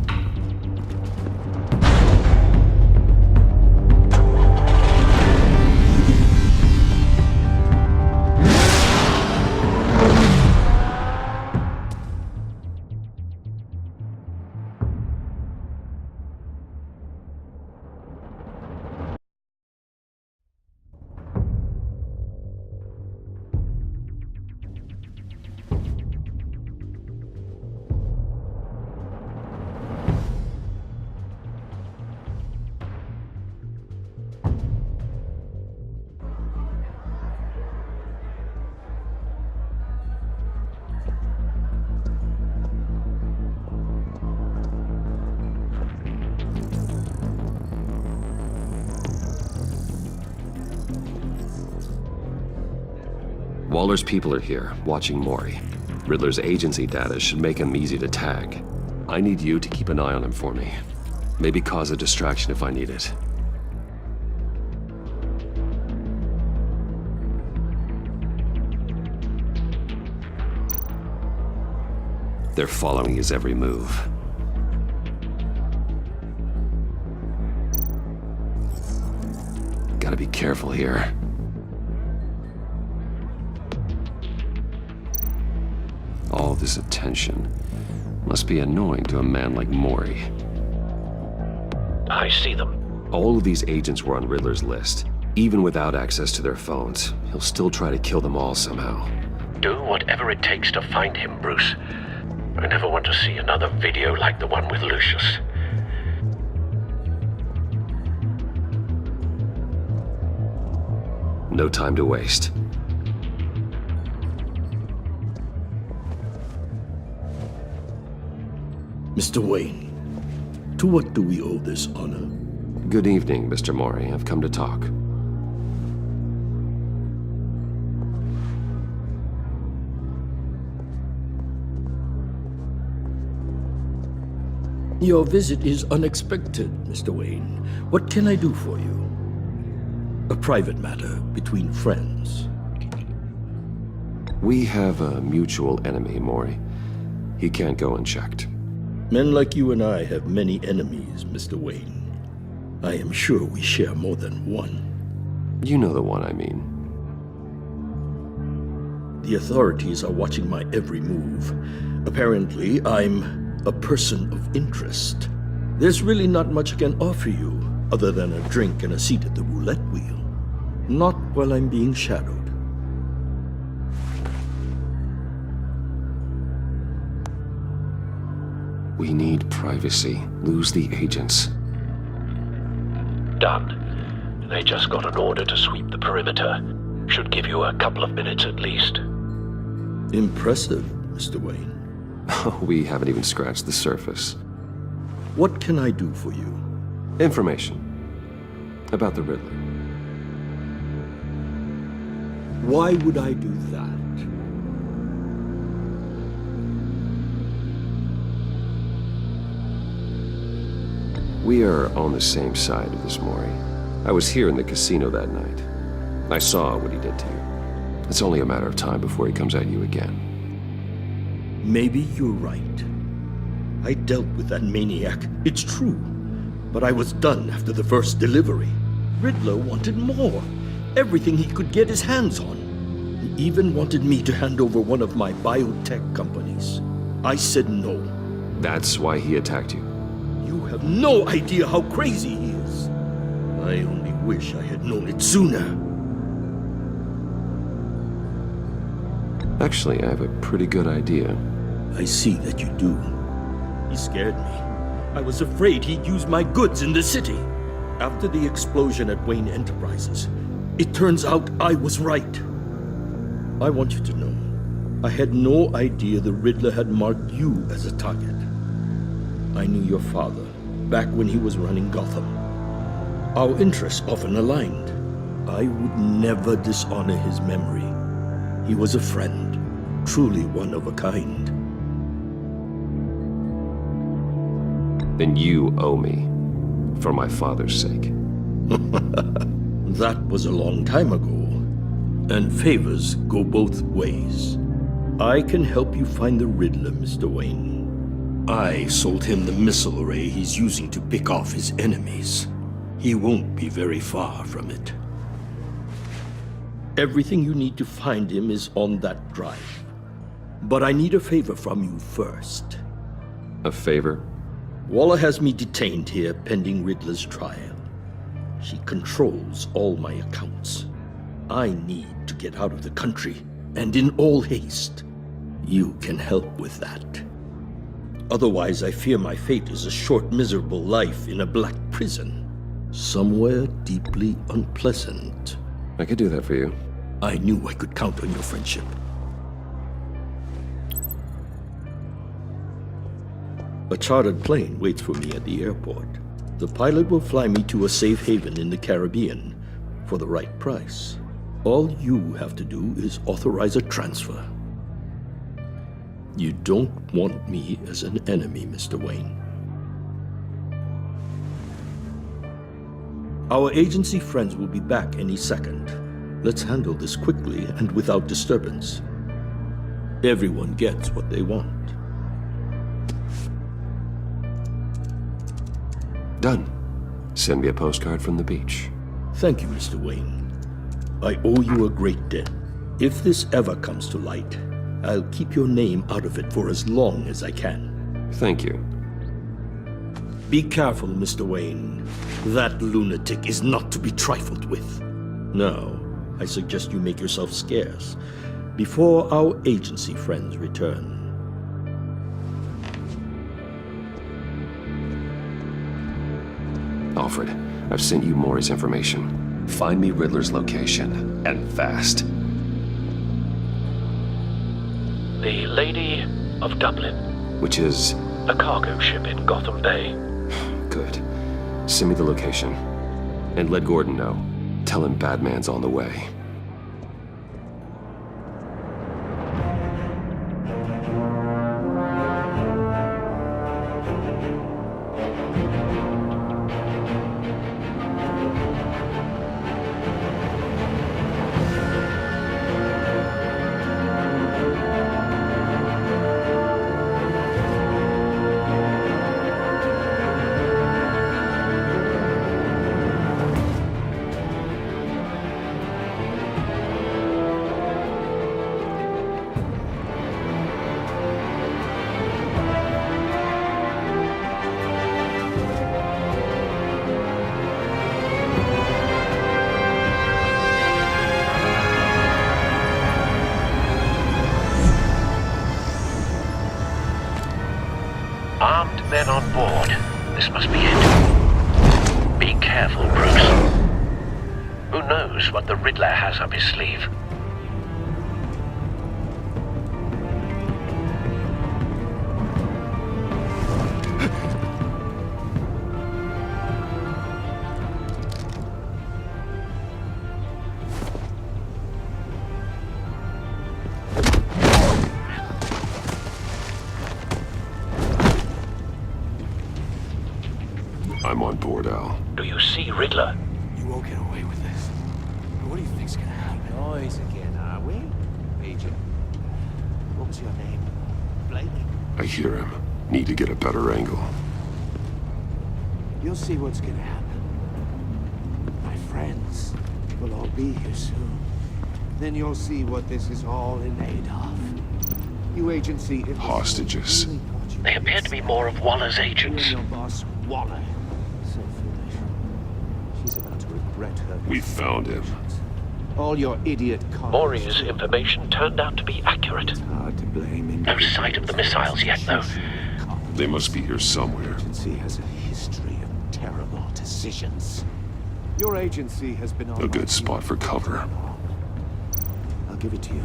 Waller's people are here, watching Maury. Riddler's agency data should make him easy to tag. I need you to keep an eye on him for me. Maybe cause a distraction if I need it. They're following his every move. Gotta be careful here. All this attention must be annoying to a man like Maury. I see them. All of these agents were on Riddler's list. Even without access to their phones, he'll still try to kill them all somehow. Do whatever it takes to find him, Bruce. I never want to see another video like the one with Lucius. No time to waste. Mr. Wayne, to what do we owe this honor? Good evening, Mr. Maury. I've come to talk. Your visit is unexpected, Mr. Wayne. What can I do for you? A private matter between friends. We have a mutual enemy, Maury. He can't go unchecked. Men like you and I have many enemies, Mr. Wayne. I am sure we share more than one. You know the one I mean. The authorities are watching my every move. Apparently, I'm a person of interest. There's really not much I can offer you, other than a drink and a seat at the roulette wheel. Not while I'm being shadowed. We need privacy. Lose the agents. Done. They just got an order to sweep the perimeter. Should give you a couple of minutes at least. Impressive, Mr. Wayne. We haven't even scratched the surface. What can I do for you? Information. About the Riddler. Why would I do that? We are on the same side of this, Maury. I was here in the casino that night. I saw what he did to you. It's only a matter of time before he comes at you again. Maybe you're right. I dealt with that maniac, it's true. But I was done after the first delivery. Riddler wanted more. Everything he could get his hands on. He even wanted me to hand over one of my biotech companies. I said no. That's why he attacked you? You have no idea how crazy he is. I only wish I had known it sooner. Actually, I have a pretty good idea. I see that you do. He scared me. I was afraid he'd use my goods in the city. After the explosion at Wayne Enterprises, It turns out I was right. I want you to know, I had no idea the Riddler had marked you as a target. I knew your father back when he was running Gotham. Our interests often aligned. I would never dishonor his memory. He was a friend, truly one of a kind. Then you owe me, for my father's sake. That was a long time ago, and favors go both ways. I can help you find the Riddler, Mr. Wayne. I sold him the missile array he's using to pick off his enemies. He won't be very far from it. Everything you need to find him is on that drive. But I need a favor from you first. A favor? Waller has me detained here pending Riddler's trial. She controls all my accounts. I need to get out of the country, and in all haste. You can help with that. Otherwise, I fear my fate is a short, miserable life in a black prison. Somewhere deeply unpleasant. I could do that for you. I knew I could count on your friendship. A chartered plane waits for me at the airport. The pilot will fly me to a safe haven in the Caribbean for the right price. All you have to do is authorize a transfer. You don't want me as an enemy, Mr. Wayne. Our agency friends will be back any second. Let's handle this quickly and without disturbance. Everyone gets what they want. Done. Send me a postcard from the beach. Thank you, Mr. Wayne. I owe you a great debt. If this ever comes to light, I'll keep your name out of it for as long as I can. Thank you. Be careful, Mr. Wayne. That lunatic is not to be trifled with. Now, I suggest you make yourself scarce before our agency friends return. Alfred, I've sent you Maury's information. Find me Riddler's location, and fast. The Lady of Dublin. Which is? A cargo ship in Gotham Bay. Good. Send me the location. And let Gordon know. Tell him Batman's on the way. Armed men on board. This must be it. Be careful, Bruce. Who knows what the Riddler has up his sleeve? I'm on board, Al. Do you see Riddler? You won't get away with this. What do you think's gonna happen? Noise again, are we? Agent. What was your name? Blake? I hear him. Need to get a better angle. You'll see what's gonna happen. My friends will all be here soon. Then you'll see what this is all in aid of. You agency... Hostages. They appear to be more of Waller's agents. Your boss, Waller. So foolish. She's about to regret her... We found him. All your idiot cons... Maury's information turned out to be accurate. Hard to blame. No sight of the missiles yet, though. They must be here somewhere. Agency has a history of terrible decisions. Your agency has been on A good spot for cover. I'll give it to you.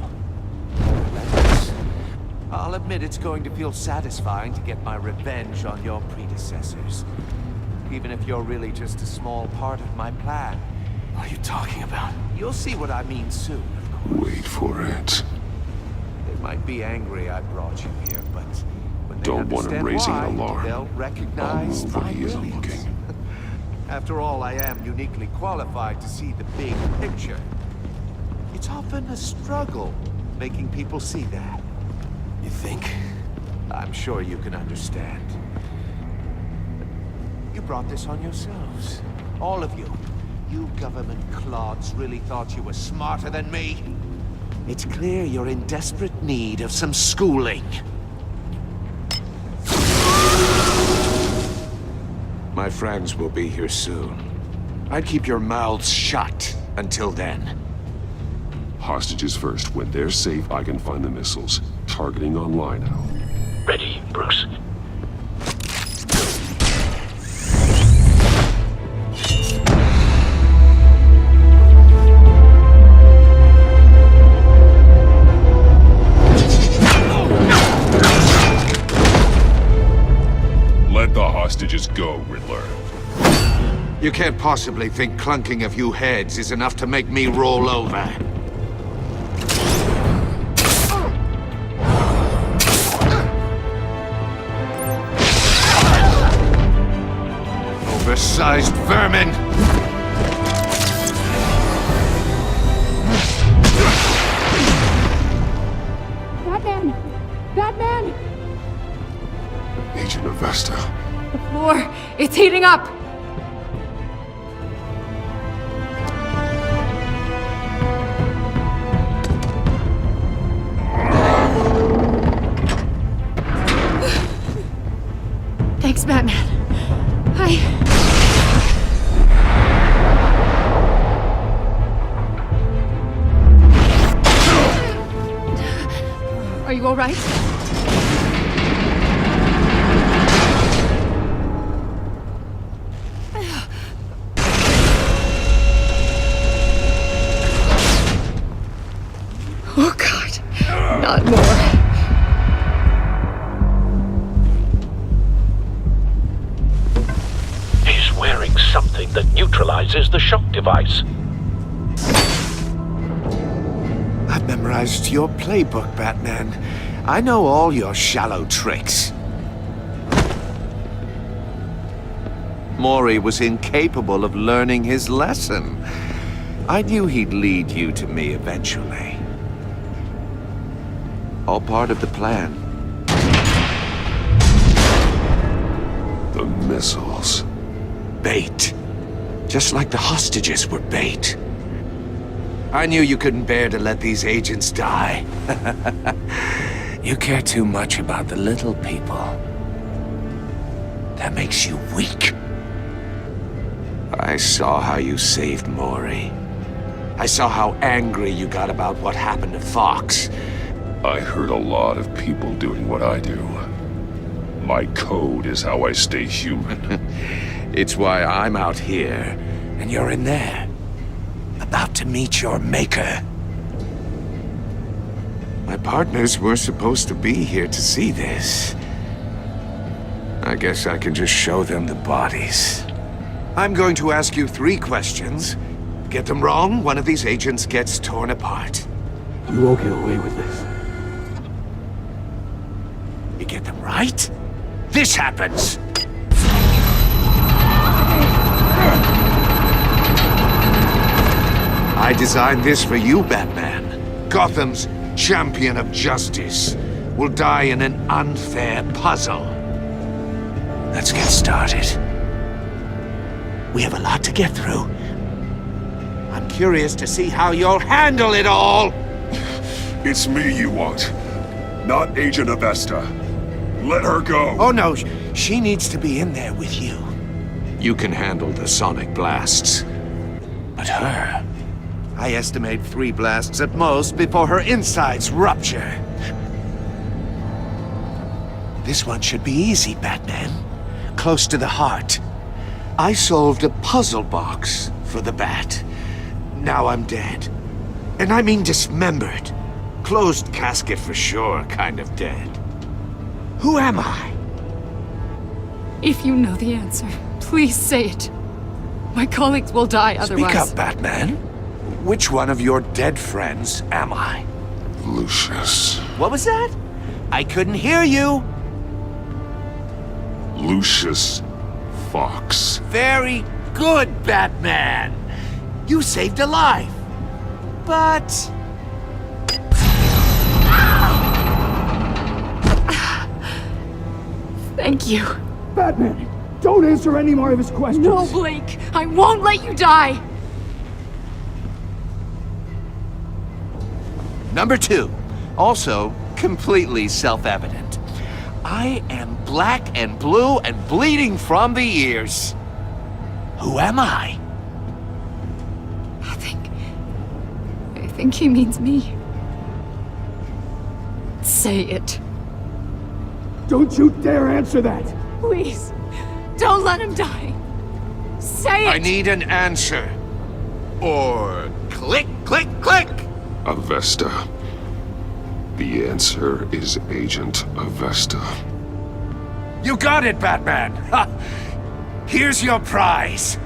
I'll admit it's going to feel satisfying to get my revenge on your predecessors. Even if you're really just a small part of my plan. What are you talking about? You'll see what I mean soon. Wait for it. They might be angry I brought you here, but when they Don't want him understand raising why, an alarm. they'll recognize I'll move when my he isn't brilliance. looking. After all, I am uniquely qualified to see the big picture. It's often a struggle making people see that. You think? I'm sure you can understand. You brought this on yourselves. All of you. You government clods really thought you were smarter than me? It's clear you're in desperate need of some schooling. My friends will be here soon. I'd keep your mouths shut until then. Hostages first. When they're safe, I can find the missiles. Targeting on Lino. Ready, Bruce. Let the hostages go, Riddler. You can't possibly think clunking a few heads is enough to make me roll over. Oversized vermin! Batman! Batman! Agent Avesta. The floor, it's heating up! Thanks, Batman. Are you all right? Oh, God. Not more. He's wearing something that neutralizes the shock device. I've memorized your playbook, Batman. I know all your shallow tricks. Mori was incapable of learning his lesson. I knew he'd lead you to me eventually. All part of the plan. The missiles. Bait. Just like the hostages were bait. I knew you couldn't bear to let these agents die. You care too much about the little people. That makes you weak. I saw how you saved Mori. I saw how angry you got about what happened to Fox. I hurt a lot of people doing what I do. My code is how I stay human. It's why I'm out here, and you're in there. About to meet your maker. My partners were supposed to be here to see this. I guess I can just show them the bodies. I'm going to ask you 3 questions. Get them wrong, one of these agents gets torn apart. You won't get away with this. You get them right, this happens! I designed this for you, Batman. Gotham's champion of justice will die in an unfair puzzle. Let's get started. We have a lot to get through. I'm curious to see how you'll handle it all! It's me you want, not Agent Avesta. Let her go! Oh no, she needs to be in there with you. You can handle the sonic blasts. But her... I estimate 3 blasts at most before her insides rupture. This one should be easy, Batman. Close to the heart. I solved a puzzle box for the Bat. Now I'm dead. And I mean dismembered. Closed casket for sure, kind of dead. Who am I? If you know the answer, please say it. My colleagues will die otherwise. Speak up, Batman. Which one of your dead friends am I? Lucius. What was that? I couldn't hear you. Lucius Fox. Very good, Batman. You saved a life. But... Thank you. Batman, don't answer any more of his questions. No, Blake. I won't let you die. Number 2. Also, completely self-evident. I am black and blue and bleeding from the ears. Who am I? I think he means me. Say it. Don't you dare answer that! Please, don't let him die. Say it! I need an answer. Or click, click, click! Avesta. The answer is Agent Avesta. You got it, Batman! Ha. Here's your prize.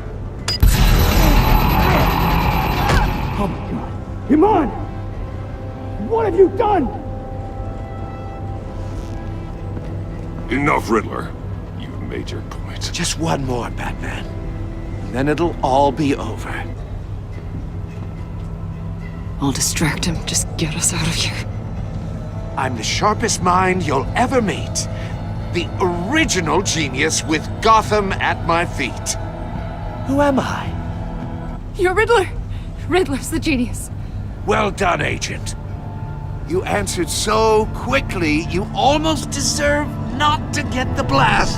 Oh my god. Iman! What have you done? Enough, Riddler. You've made your point. Just one more, Batman. And then it'll all be over. I'll distract him. Just get us out of here. I'm the sharpest mind you'll ever meet. The original genius with Gotham at my feet. Who am I? You're Riddler. Riddler's the genius. Well done, Agent. You answered so quickly, you almost deserve not to get the blast.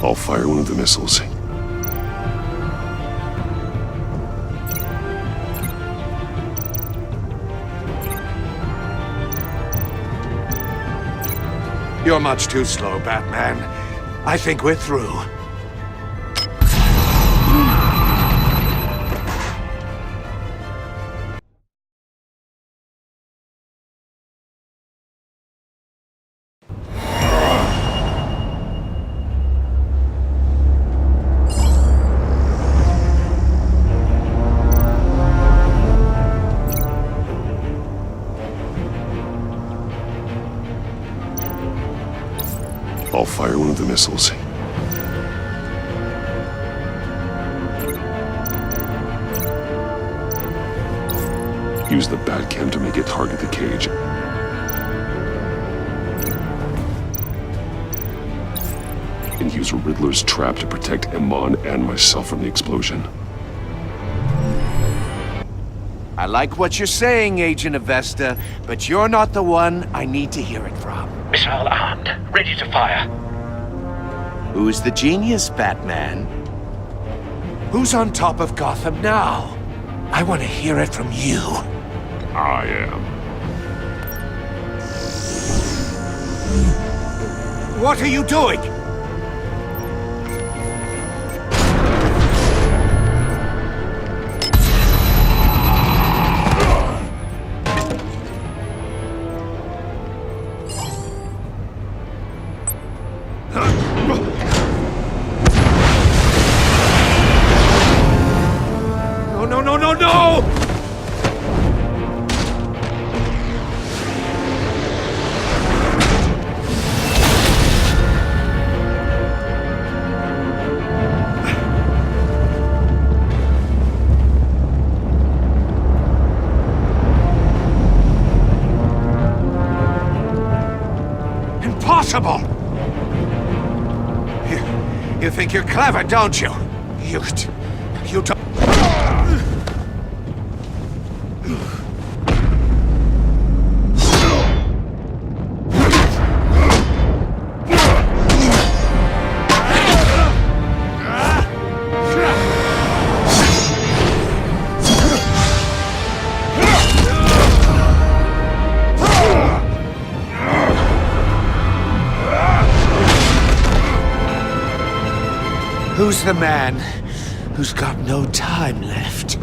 I'll fire one of the missiles. You're much too slow, Batman. I think we're through. I'll fire one of the missiles. Use the Batcam to make it target the cage. And use Riddler's trap to protect Iman and myself from the explosion. I like what you're saying, Agent Avesta, but you're not the one I need to hear it from. Missile armed, ready to fire. Who's the genius, Batman? Who's on top of Gotham now? I want to hear it from you. I am. What are you doing? No! Impossible! You think you're clever, don't you? You don't... Who's the man who's got no time left?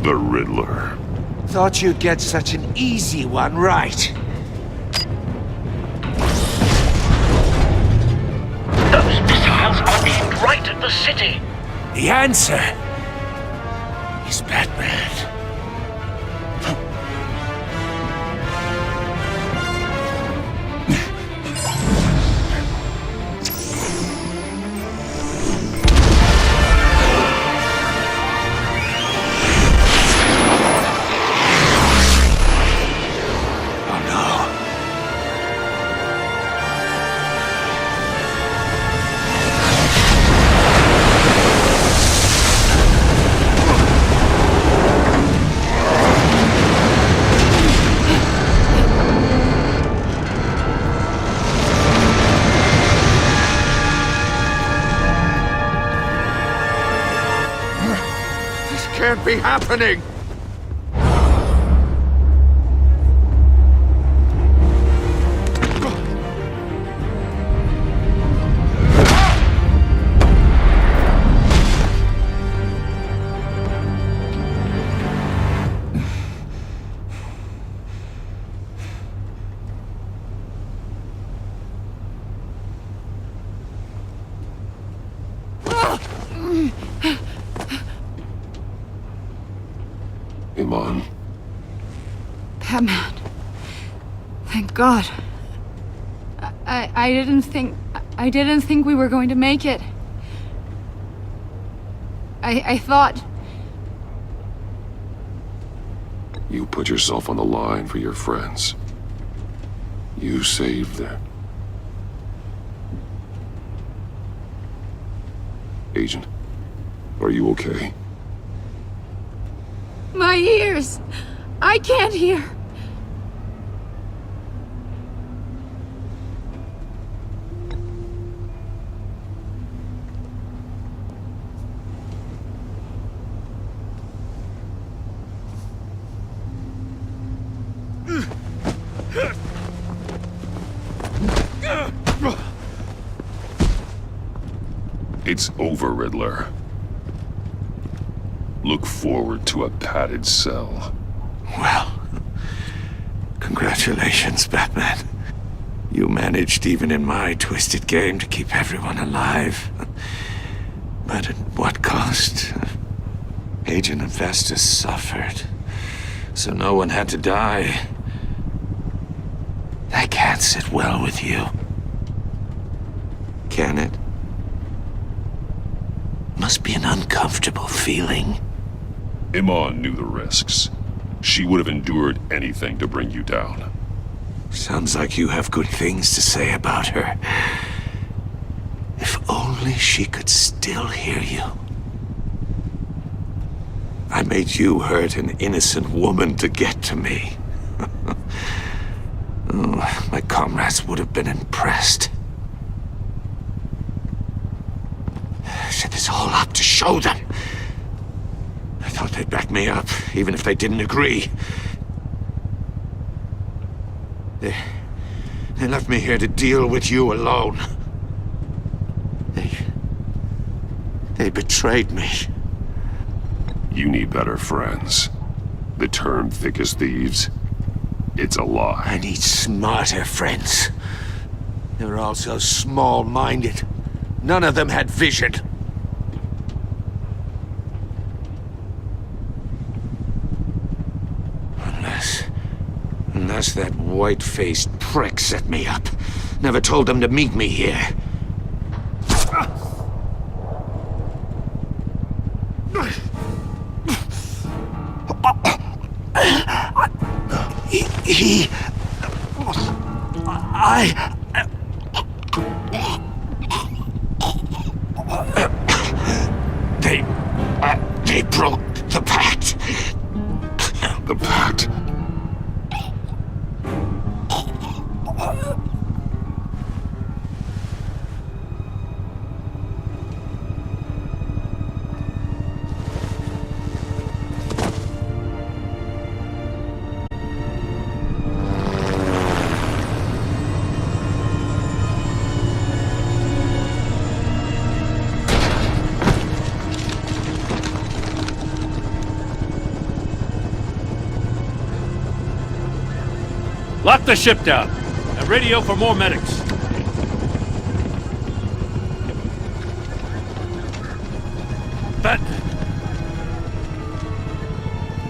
The Riddler. Thought you'd get such an easy one right. Those missiles are aimed right at the city. The answer is Batman. Can't be happening! Iman. Batman. Thank God. I didn't think we were going to make it. I thought... You put yourself on the line for your friends. You saved them. Agent, are you okay? My ears! I can't hear! It's over, Riddler. Look forward to a padded cell. Well, congratulations, Batman. You managed, even in my twisted game, to keep everyone alive. But at what cost? Agent Infestus suffered, so no one had to die. That can't sit well with you. Can it? Must be an uncomfortable feeling. Iman knew the risks. She would have endured anything to bring you down. Sounds like you have good things to say about her. If only she could still hear you. I made you hurt an innocent woman to get to me. Oh, my comrades would have been impressed. Set this all up to show them. I thought they'd back me up, even if they didn't agree. They left me here to deal with you alone. They betrayed me. You need better friends. The term thick as thieves, it's a lie. I need smarter friends. They were all so small-minded. None of them had vision. Unless that white-faced prick set me up. Never told them to meet me here. They broke the pact. The pact? Lock the ship down, and radio for more medics. Batman.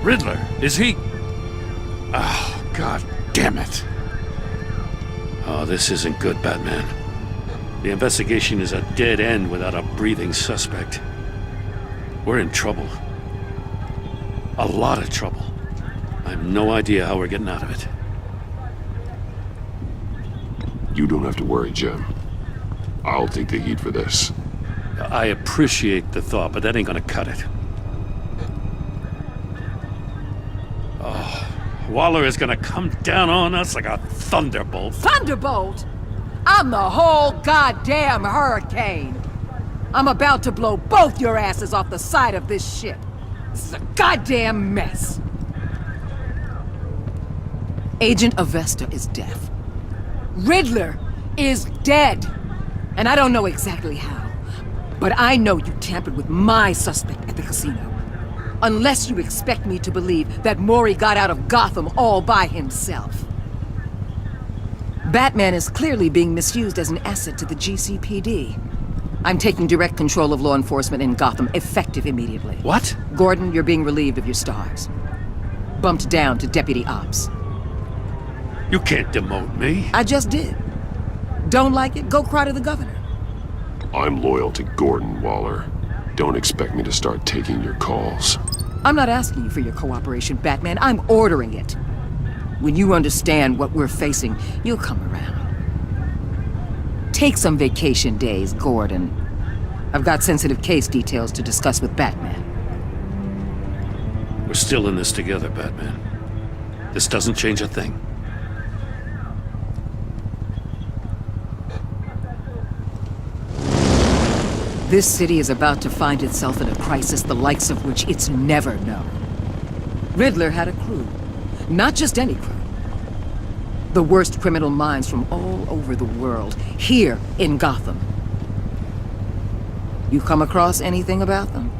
Riddler, is he... Oh, God damn it. Oh, this isn't good, Batman. The investigation is a dead end without a breathing suspect. We're in trouble. A lot of trouble. I have no idea how we're getting out of it. You don't have to worry, Jim. I'll take the heat for this. I appreciate the thought, but that ain't gonna cut it. Oh, Waller is gonna come down on us like a thunderbolt. Thunderbolt? I'm the whole goddamn hurricane. I'm about to blow both your asses off the side of this ship. This is a goddamn mess. Agent Avesta is deaf. Riddler is dead. And I don't know exactly how, but I know you tampered with my suspect at the casino. Unless you expect me to believe that Maury got out of Gotham all by himself. Batman is clearly being misused as an asset to the GCPD. I'm taking direct control of law enforcement in Gotham, effective immediately. What? Gordon, you're being relieved of your stars. Bumped down to Deputy Ops. You can't demote me. I just did. Don't like it? Go cry to the governor. I'm loyal to Gordon, Waller. Don't expect me to start taking your calls. I'm not asking you for your cooperation, Batman. I'm ordering it. When you understand what we're facing, you'll come around. Take some vacation days, Gordon. I've got sensitive case details to discuss with Batman. We're still in this together, Batman. This doesn't change a thing. This city is about to find itself in a crisis the likes of which it's never known. Riddler had a crew. Not just any crew. The worst criminal minds from all over the world, here in Gotham. You come across anything about them?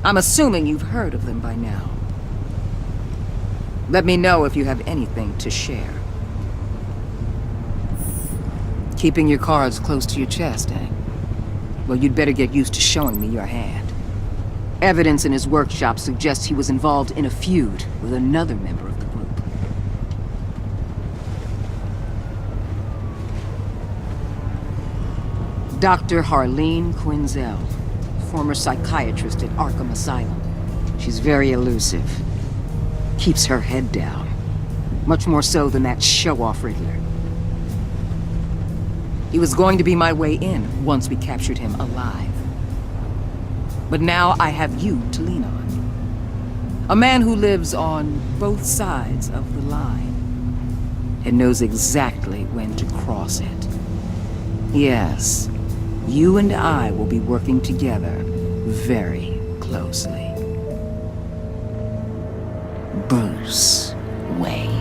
I'm assuming you've heard of them by now. Let me know if you have anything to share. Keeping your cards close to your chest, eh? Well, you'd better get used to showing me your hand. Evidence in his workshop suggests he was involved in a feud with another member of the group. Dr. Harleen Quinzel, former psychiatrist at Arkham Asylum. She's very elusive. Keeps her head down. Much more so than that show-off Riddler. He was going to be my way in once we captured him alive. But now I have you to lean on. A man who lives on both sides of the line and knows exactly when to cross it. Yes, you and I will be working together very closely. Bruce Wayne.